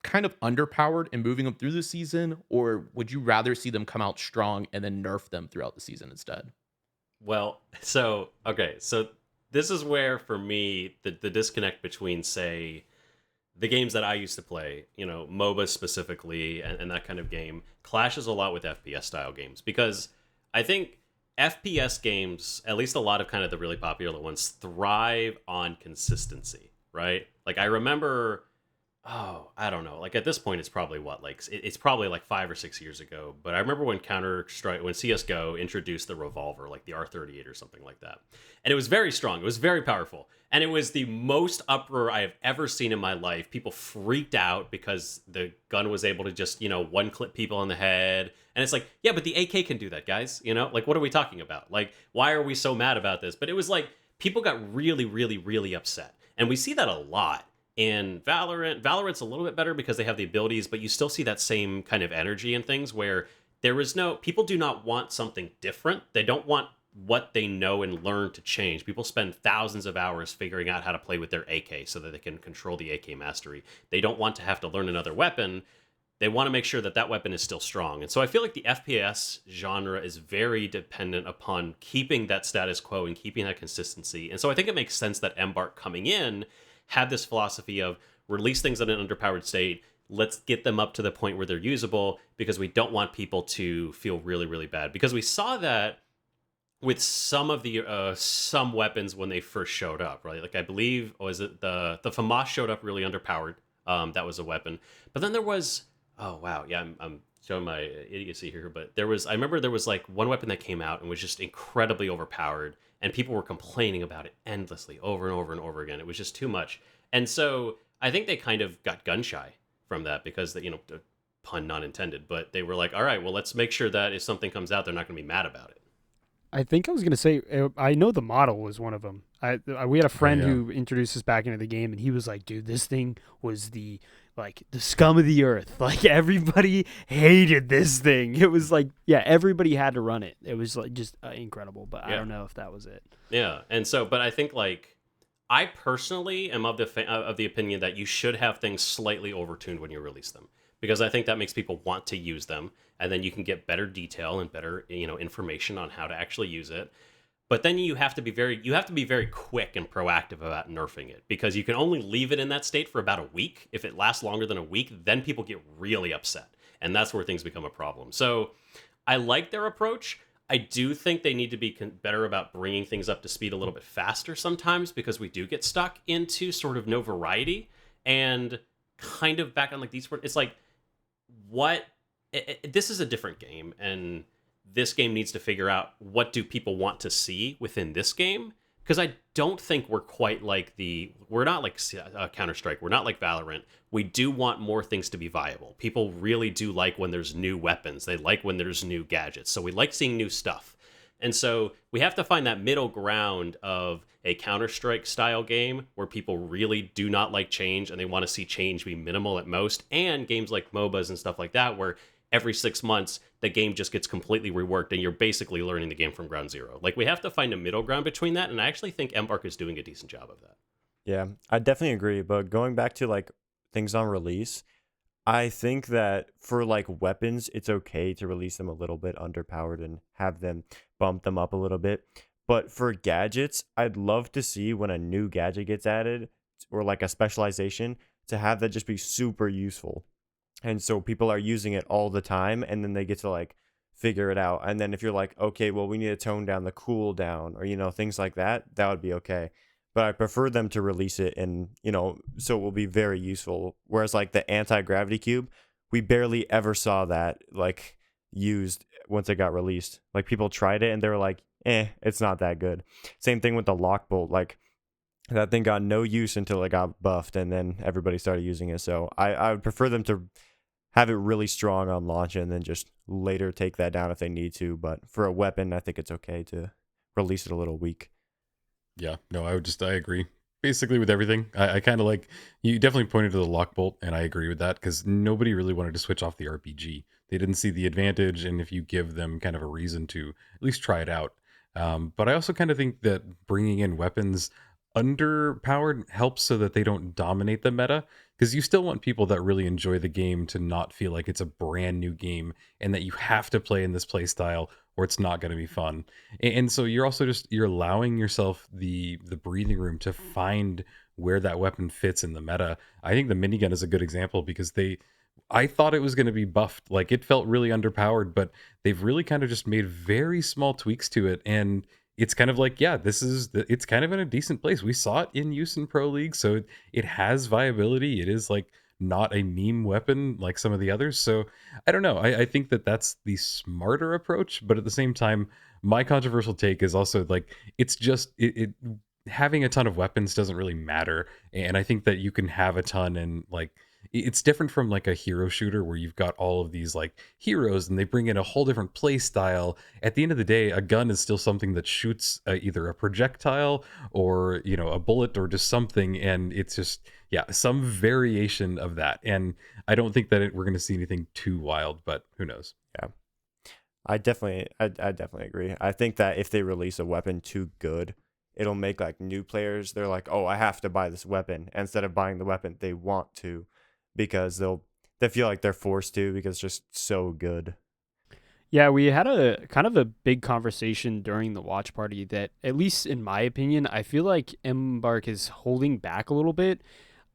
A: kind of underpowered and moving them through the season? Or would you rather see them come out strong and then nerf them throughout the season instead?
C: Well, so this is where, for me, the disconnect between, say, the games that I used to play, MOBA specifically, and that kind of game, clashes a lot with FPS style games, because I think FPS games, at least a lot of kind of the really popular ones, thrive on consistency, right? Like, I remember, I don't know, like at this point it's probably it's probably like 5 or 6 years ago, but I remember when Counter-Strike, when CSGO introduced the revolver, like the R38 or something like that. And it was very strong, it was very powerful, and it was the most uproar I have ever seen in my life. People freaked out because the gun was able to just, one clip people in the head. And it's like, yeah, but the AK can do that, guys. Like, what are we talking about? Like, why are we so mad about this? But it was like, people got really, really, really upset. And we see that a lot in Valorant. Valorant's a little bit better because they have the abilities, but you still see that same kind of energy in things where people do not want something different. They don't want what they know and learn to change. People spend thousands of hours figuring out how to play with their AK so that they can control the AK mastery. They don't want to have to learn another weapon. They want to make sure that that weapon is still strong. And so I feel like the FPS genre is very dependent upon keeping that status quo and keeping that consistency. And so I think it makes sense that Embark coming in had this philosophy of release things in an underpowered state. Let's get them up to the point where they're usable, because we don't want people to feel really, really bad. Because we saw that with some of the some weapons when they first showed up, right? Like, I believe, was it the FAMAS showed up really underpowered. That was a weapon. But then there was, oh wow, yeah, I'm showing my idiocy here, but I remember there was like one weapon that came out and was just incredibly overpowered, and people were complaining about it endlessly over and over and over again. It was just too much. And so I think they kind of got gun shy from that, because pun not intended, but they were like, all right, well, let's make sure that if something comes out, they're not going to be mad about it.
B: I think I was going to say, I know the model was one of them. We had a friend who introduced us back into the game, and he was like, dude, this thing was the like the scum of the earth. Like everybody hated this thing. It was like, yeah, everybody had to run it. It was like just incredible, but I don't know if that was it.
C: Yeah. And so, but I think like, I personally am of the opinion that you should have things slightly overtuned when you release them, because I think that makes people want to use them, and then you can get better detail and better information on how to actually use it. But then you have to be very quick and proactive about nerfing it, because you can only leave it in that state for about a week. If it lasts longer than a week, then people get really upset, and that's where things become a problem. So I like their approach. I do think they need to be better about bringing things up to speed a little bit faster sometimes, because we do get stuck into sort of no variety and kind of back on like these. It's like, this is a different game, and this game needs to figure out what do people want to see within this game. Because I don't think we're quite like we're not like Counter-Strike. We're not like Valorant. We do want more things to be viable. People really do like when there's new weapons. They like when there's new gadgets. So we like seeing new stuff. And so we have to find that middle ground of a Counter-Strike style game where people really do not like change and they want to see change be minimal at most. And games like MOBAs and stuff like that, where every 6 months, the game just gets completely reworked and you're basically learning the game from ground zero. Like, we have to find a middle ground between that, and I actually think Embark is doing a decent job of that.
D: Yeah, I definitely agree. But going back to like things on release, I think that for like weapons, it's okay to release them a little bit underpowered and have them bump them up a little bit. But for gadgets, I'd love to see when a new gadget gets added or like a specialization, to have that just be super useful. And so people are using it all the time, and then they get to like figure it out. And then if you're like, okay, well, we need to tone down the cooldown or, things like that, that would be okay. But I prefer them to release it and, so it will be very useful. Whereas like the anti-gravity cube, we barely ever saw that like used once it got released. Like people tried it and they were like, it's not that good. Same thing with the lock bolt. Like that thing got no use until it got buffed, and then everybody started using it. So I would prefer them to have it really strong on launch and then just later take that down if they need to. But for a weapon, I think it's okay to release it a little weak.
E: Yeah, no, I agree basically with everything. I kind of like, you definitely pointed to the lock bolt, and I agree with that, because nobody really wanted to switch off the RPG. They didn't see the advantage, and if you give them kind of a reason to at least try it out. But I also kind of think that bringing in weapons underpowered helps so that they don't dominate the meta, because you still want people that really enjoy the game to not feel like it's a brand new game and that you have to play in this play style or it's not going to be fun. And so you're also you're allowing yourself the breathing room to find where that weapon fits in the meta. I think the minigun is a good example, because I thought it was going to be buffed. Like, it felt really underpowered, but they've really kind of just made very small tweaks to it, and it's kind of like, yeah, it's kind of in a decent place. We saw it in use in Pro League, so it has viability. It is like not a meme weapon like some of the others. So I don't know. I think that's the smarter approach, but at the same time, my controversial take is also like, it's just having a ton of weapons doesn't really matter. And I think that you can have a ton, and like, it's different from like a hero shooter where you've got all of these like heroes and they bring in a whole different play style. At the end of the day, a gun is still something that shoots either a projectile or, a bullet or just something. And it's just, yeah, some variation of that. And I don't think that we're going to see anything too wild, but who knows?
D: Yeah, I definitely agree. I think that if they release a weapon too good, it'll make like new players, they're like, oh, I have to buy this weapon. And instead of buying the weapon, they want to, because they feel like they're forced to, because it's just so good.
B: Yeah, we had a kind of a big conversation during the watch party that, at least in my opinion, I feel like Embark is holding back a little bit,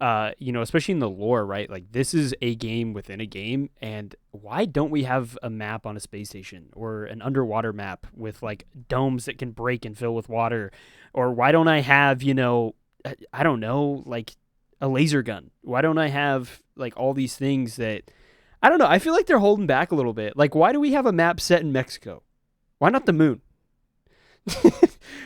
B: especially in the lore, right? Like, this is a game within a game, and why don't we have a map on a space station or an underwater map with like domes that can break and fill with water? Or why don't I have, I don't know, like a laser gun? Why don't I have like all these things that, I don't know, I feel like they're holding back a little bit. Like, why do we have a map set in Mexico? Why not the moon?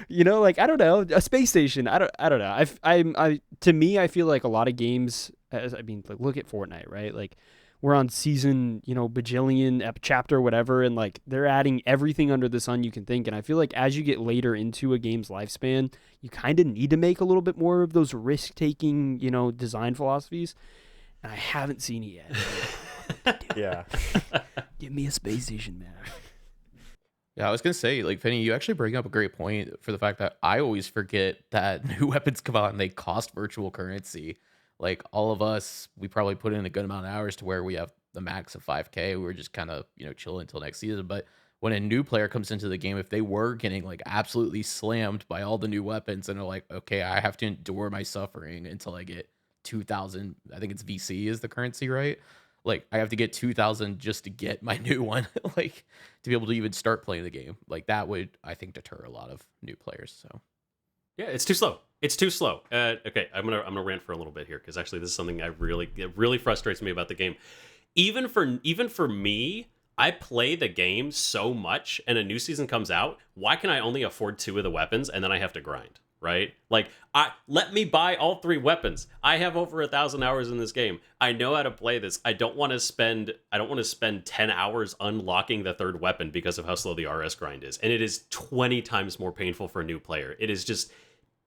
B: Like, I don't know, a space station. I don't know. To me, I feel like a lot of games, like, look at Fortnite, right? Like, we're on season, bajillion, chapter, whatever, and like, they're adding everything under the sun you can think. And I feel like as you get later into a game's lifespan, you kind of need to make a little bit more of those risk-taking, design philosophies. and I haven't seen it yet.
D: Yeah.
B: Give me a space station, man.
A: Yeah, I was gonna say, like, Finny, you actually bring up a great point for the fact that I always forget that new weapons come out and they cost virtual currency. Like, all of us, we probably put in a good amount of hours to where we have the max of 5K. We're just kind of, chilling until next season. But when a new player comes into the game, if they were getting like absolutely slammed by all the new weapons and are like, okay, I have to endure my suffering until I get 2,000. I think it's VC is the currency, right? Like, I have to get 2,000 just to get my new one, like, to be able to even start playing the game. Like, that would, I think, deter a lot of new players. So,
C: Yeah, it's too slow. It's too slow. Okay, I'm gonna rant for a little bit here because actually this is something it really frustrates me about the game. Even for me, I play the game so much, and a new season comes out. Why can I only afford 2 of the weapons, and then I have to grind? Right? Like, let me buy all 3 weapons. I have over 1,000 hours in this game. I know how to play this. I don't want to spend 10 hours unlocking the 3rd weapon because of how slow the RS grind is. And it is 20 times more painful for a new player. It is just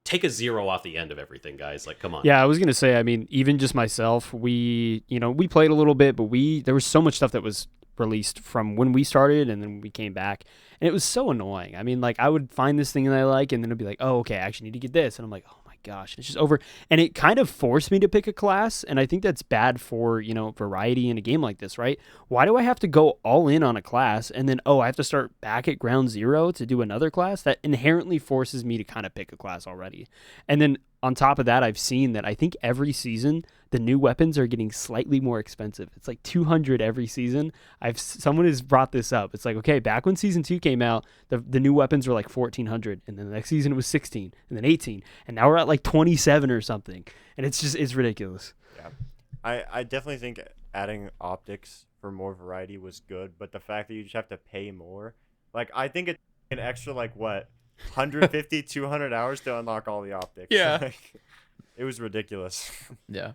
C: take a 0 off the end of everything, guys. Like, come on.
B: Yeah, I was gonna say. I mean, even just myself, we played a little bit, but there was so much stuff that was released from when we started and then we came back, and it was so annoying. I mean, like, I would find this thing that I like, and then it'd be like, oh, okay, I actually need to get this, and I'm like, oh my gosh, it's just over. And it kind of forced me to pick a class, and I think that's bad for variety in a game like this, right? Why do I have to go all in on a class and then I have to start back at ground zero to do another class? That inherently forces me to kind of pick a class already. And then on top of that, I've seen that I think every season the new weapons are getting slightly more expensive. It's like 200 every season. Someone has brought this up. It's like, okay, back when season 2 came out, the new weapons were like 1,400, and then the next season it was 16, and then 18, and now we're at like 27 or something. And it's ridiculous.
D: Yeah. I definitely think adding optics for more variety was good, but the fact that you just have to pay more, like, I think it's an extra, like, what, 150, 200 hours to unlock all the optics.
A: Yeah.
D: Like, it was ridiculous.
A: yeah.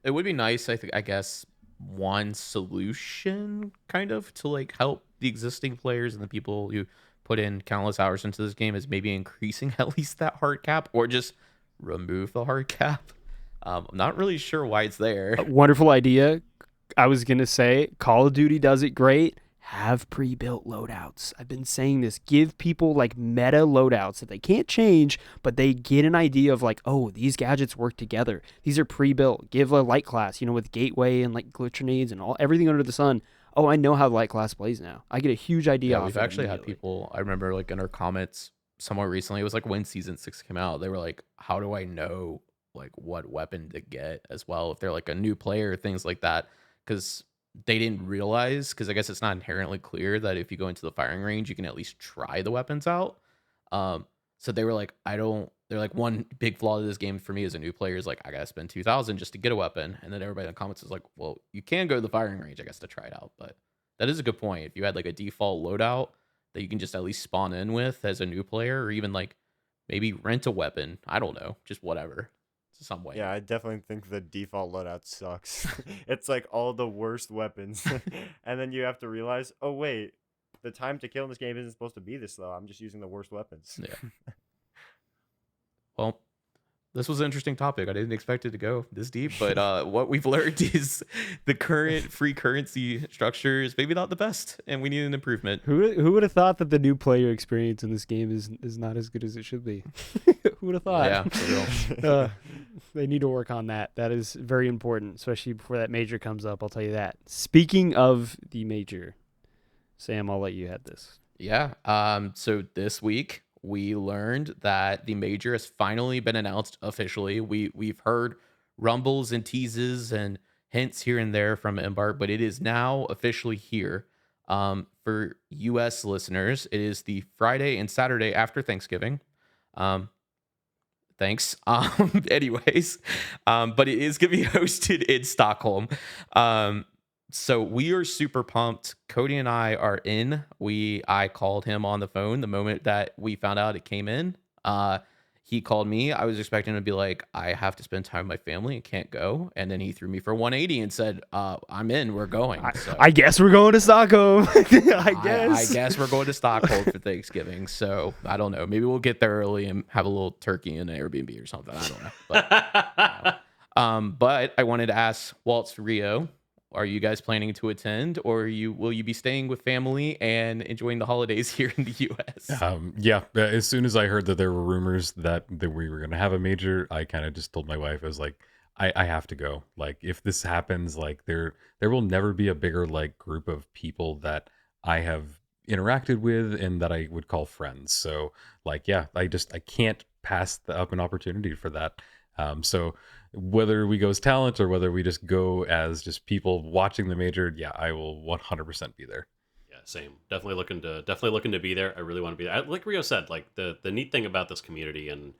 A: It would be nice, I guess, one solution kind of to like help the existing players and the people who put in countless hours into this game is maybe increasing at least that hard cap or just remove the hard cap. I'm not really sure why it's there.
B: Wonderful idea. I was going to say Call of Duty does it great. Have pre-built loadouts. I've been saying this. Give people like meta loadouts that they can't change, but they get an idea of like, oh, these gadgets work together. These are pre-built. Give a light class, with gateway and like glitch grenades and everything under the sun. Oh, I know how the light class plays now. I get a huge idea.
A: Yeah, we've actually had people, I remember like in our comments somewhere recently, it was like when season 6 came out, they were like, how do I know like what weapon to get as well if they're like a new player, things like that, because they didn't realize, because I guess it's not inherently clear that if you go into the firing range you can at least try the weapons out. So they were like, they're like, one big flaw of this game for me as a new player is like, I gotta spend 2,000 just to get a weapon. And then everybody in the comments is like, well, you can go to the firing range, I guess, to try it out. But that is a good point. If you had like a default loadout that you can just at least spawn in with as a new player, or even like maybe rent a weapon, I don't know, just whatever, some way.
D: Yeah, I definitely think the default loadout sucks. It's like all the worst weapons. And then you have to realize, oh, wait, the time to kill in this game isn't supposed to be this slow. I'm just using the worst weapons.
A: Yeah. Well, this was an interesting topic. I didn't expect it to go this deep, but what we've learned is the current free currency structure is maybe not the best, and we need an improvement.
B: Who would have thought that the new player experience in this game is not as good as it should be? Who would have thought?
A: Yeah, for real.
B: They need to work on that. That is very important, especially before that major comes up. I'll tell you that. Speaking of the major, Sam, I'll let you have this.
A: Yeah. So this week we learned that the major has finally been announced officially. We've heard rumbles and teases and hints here and there from Embark, but it is now officially here. For US listeners, it is the Friday and Saturday after Thanksgiving. Thanks. Anyways, but it is going to be hosted in Stockholm. So we are super pumped. Cody and I are in. I called him on the phone the moment that we found out it came in. He called me. I was expecting to be like, I have to spend time with my family and can't go. And then he threw me for 180 and said, I'm in. We're going. So
B: I guess we're going to Stockholm. I
A: guess we're going to Stockholm for Thanksgiving. So I don't know. Maybe we'll get there early and have a little turkey in an Airbnb or something. I don't know. But I wanted to ask Waltz, Rio, are you guys planning to attend, or will you be staying with family and enjoying the holidays here in the U.S.?
E: Yeah, as soon as I heard that there were rumors that we were going to have a major, I kind of just told my wife, I was like, I have to go. Like, if this happens, like there will never be a bigger like group of people that I have interacted with and that I would call friends. So like, yeah, I can't pass up an opportunity for that. So whether we go as talent or whether we just go as just people watching the major, yeah, I will 100% be there.
C: Yeah, same. Definitely looking to be there. I really want to be there. Like Rio said, like the neat thing about this community, and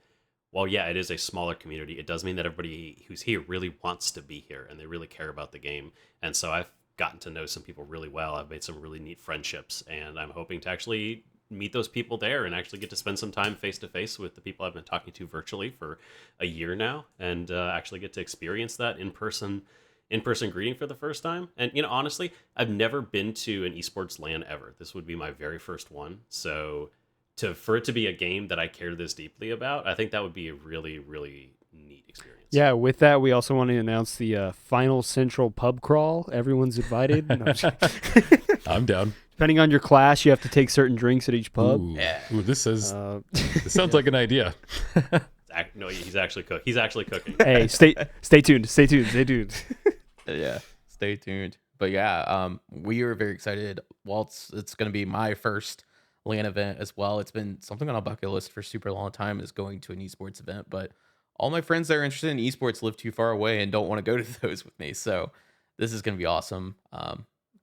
C: while yeah, it is a smaller community, it does mean that everybody who's here really wants to be here and they really care about the game. And so I've gotten to know some people really well. I've made some really neat friendships, and I'm hoping to actually meet those people there and actually get to spend some time face to face with the people I've been talking to virtually for a year now, and actually get to experience that in person greeting for the first time. And honestly, I've never been to an esports LAN ever. This would be my very first one. So for it to be a game that I care this deeply about, I think that would be a really, really neat experience.
B: Yeah, with that, we also want to announce the Final Central pub crawl. Everyone's invited. No, I'm just kidding.
E: I'm down.
B: Depending on your class, you have to take certain drinks at each pub.
E: Ooh, this sounds like an idea.
C: No, he's actually cooking.
B: Hey, stay tuned. Stay tuned.
A: Yeah, stay tuned. But yeah, we are very excited. Waltz, it's going to be my first LAN event as well. It's been something on a bucket list for super long time, is going to an esports event, but all my friends that are interested in esports live too far away and don't want to go to those with me. So this is going to be awesome.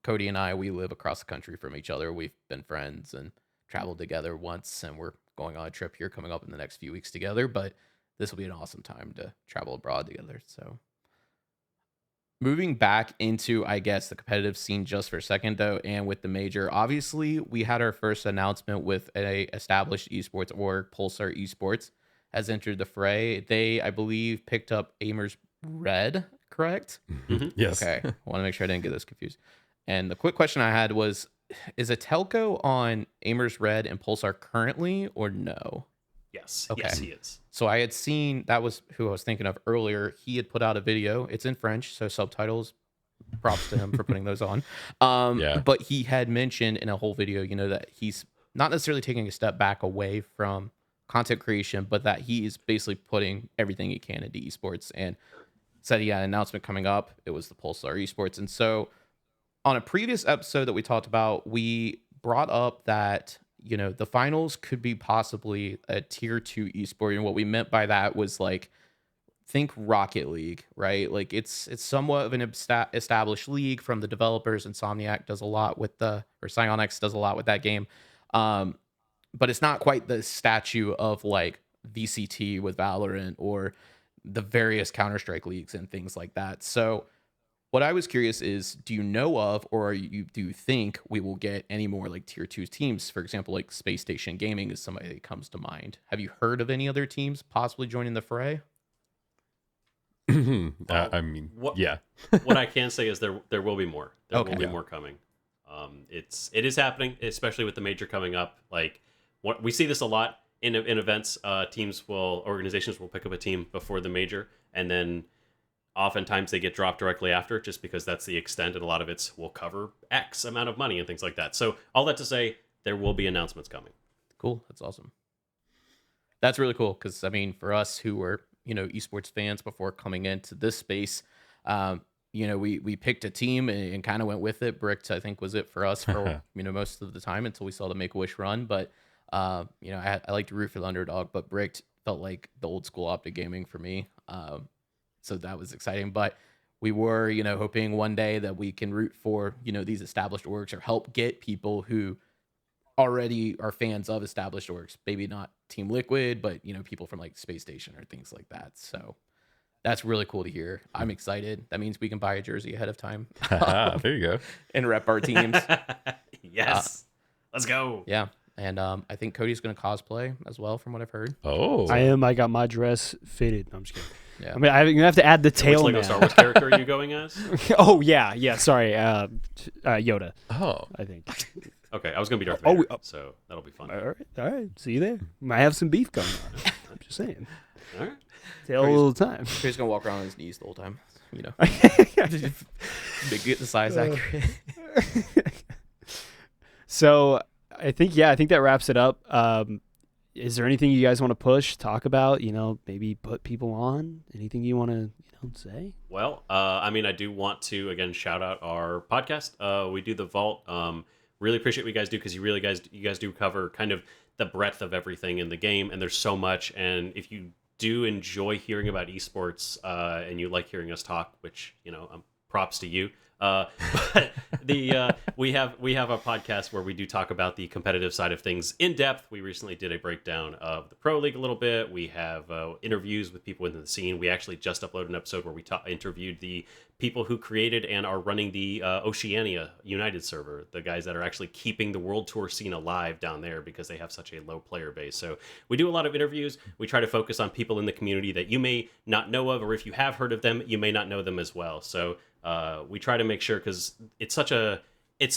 A: Cody and I, we live across the country from each other. We've been friends and traveled together once, and we're going on a trip here coming up in the next few weeks together, but this will be an awesome time to travel abroad together. So moving back into, I guess, the competitive scene just for a second, though, and with the major, obviously, we had our first announcement with a established esports org, Pulsar Esports, has entered the fray. They, I believe, picked up Aimers Red, correct?
C: Mm-hmm.
E: Yes.
A: Okay. I want to make sure I didn't get those confused. And the quick question I had was, is a telco on Aimers Red and Pulsar currently, or no?
C: Yes.
A: Okay.
C: Yes, he is.
A: So I had seen, that was who I was thinking of earlier. He had put out a video. It's in French, so subtitles. Props to him for putting those on.
E: Yeah.
A: But he had mentioned in a whole video, that he's not necessarily taking a step back away from content creation, but that he is basically putting everything he can into esports, and said he had an announcement coming up. It was the Pulsar Esports. And so on a previous episode that we talked about, we brought up that the finals could be possibly a tier 2 esport. And what we meant by that was, like, think Rocket League, right? Like it's somewhat of an established league from the developers. Insomniac does a lot with Psyonix does a lot with that game. But it's not quite the statue of like VCT with Valorant or the various Counter-Strike leagues and things like that. So what I was curious is, do you know of, or do you think we will get any more like tier 2 teams? For example, like Space Station Gaming is somebody that comes to mind. Have you heard of any other teams possibly joining the fray?
E: I mean, yeah.
C: What I can say is there will be more. There
A: Okay.
C: will be more coming. It is happening, especially with the major coming up. Like, we see this a lot in events. Organizations will pick up a team before the major, and then oftentimes they get dropped directly after, just because that's the extent, and a lot of it will cover X amount of money and things like that. So all that to say, there will be announcements coming.
A: Cool. That's awesome. That's really cool, because I mean, for us who were esports fans before coming into this space, we picked a team and kind of went with it. Bricked, I think, was it for us for most of the time until we saw the Make-A-Wish run. But I like to root for the underdog, but Bricked felt like the old school Optic Gaming for me. So that was exciting. But we were hoping one day that we can root for these established orgs, or help get people who already are fans of established orgs, maybe not Team Liquid, but people from like Space Station or things like that. So that's really cool to hear. I'm excited. That means we can buy a jersey ahead of time.
E: There you go.
A: And rep our teams.
C: Yes. Let's go.
A: Yeah. And I think Cody's going to cosplay as well, from what I've heard.
E: Oh,
B: I am. I got my dress fitted. No, I'm just kidding.
A: Yeah.
B: I mean, I'm gonna have to add the tail.
C: Which Lego Star Wars character are you going as?
B: Oh yeah. Sorry, Yoda.
E: Oh,
B: I think.
C: Okay, I was gonna be Darth Vader,
B: Oh,
C: so that'll be fun.
B: All right. See you there. Might have some beef going on. I'm just saying.
C: All right.
B: Till all the time.
A: He's gonna walk around on his knees the whole time. You know, to get the size accurate.
B: So I think that wraps it up. Is there anything you guys want to push, talk about? Maybe put people on. Anything you want to say?
C: Well, I mean, I do want to again shout out our podcast. We do the Vault. Really appreciate what you guys do because you guys do cover kind of the breadth of everything in the game, and there's so much. And if you do enjoy hearing about esports and you like hearing us talk, which props to you. But we have a podcast where we do talk about the competitive side of things in depth. We recently did a breakdown of the Pro League a little bit. We have interviews with people within the scene. We actually just uploaded an episode where we interviewed the people who created and are running the Oceania United server, the guys that are actually keeping the World Tour scene alive down there because they have such a low player base. So we do a lot of interviews. We try to focus on people in the community that you may not know of, or if you have heard of them, you may not know them as well. So we try to make sure, because it's a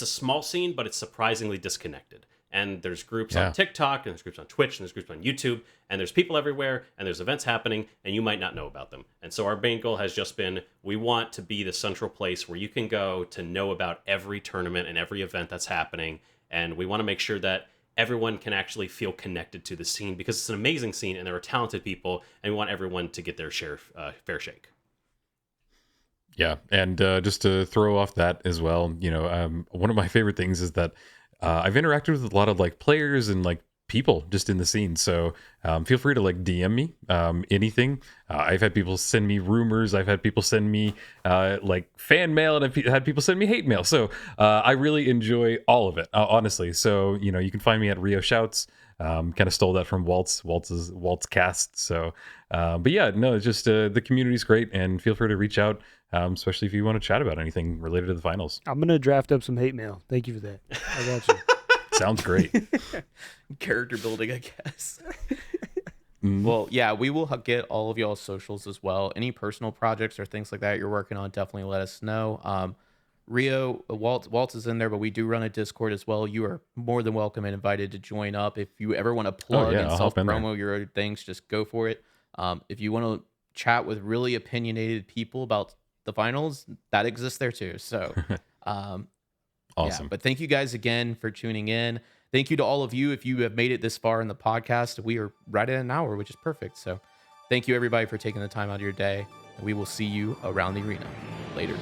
C: small scene, but it's surprisingly disconnected. And there's groups on TikTok, and there's groups on Twitch, and there's groups on YouTube, and there's people everywhere, and there's events happening, and you might not know about them. And so our main goal has just been, we want to be the central place where you can go to know about every tournament and every event that's happening. And we want to make sure that everyone can actually feel connected to the scene, because it's an amazing scene, and there are talented people, and we want everyone to get their fair shake.
E: Yeah, and just to throw off that as well, one of my favorite things is that I've interacted with a lot of players and people just in the scene. So feel free to DM me anything. I've had people send me rumors. I've had people send me fan mail, and I've had people send me hate mail. So I really enjoy all of it, honestly. So you can find me at Rio Shouts. Kind of stole that from Waltz cast. So, but yeah, no, it's just the community's great, and feel free to reach out, especially if you want to chat about anything related to the finals.
B: I'm gonna draft up some hate mail. Thank you for that. I got you.
E: Sounds great.
A: Character building, I guess. Well, yeah, we will get all of y'all's socials as well. Any personal projects or things like that you're working on, definitely let us know. Rio, Waltz is in there, but we do run a Discord as well. You are more than welcome and invited to join up. If you ever want to plug and self-promo your own things, just go for it. If you want to chat with really opinionated people about the finals, that exists there too. So
E: awesome.
A: Yeah, but thank you guys again for tuning in. Thank you to all of you. If you have made it this far in the podcast, we are right at an hour, which is perfect. So thank you everybody for taking the time out of your day. And we will see you around the arena later.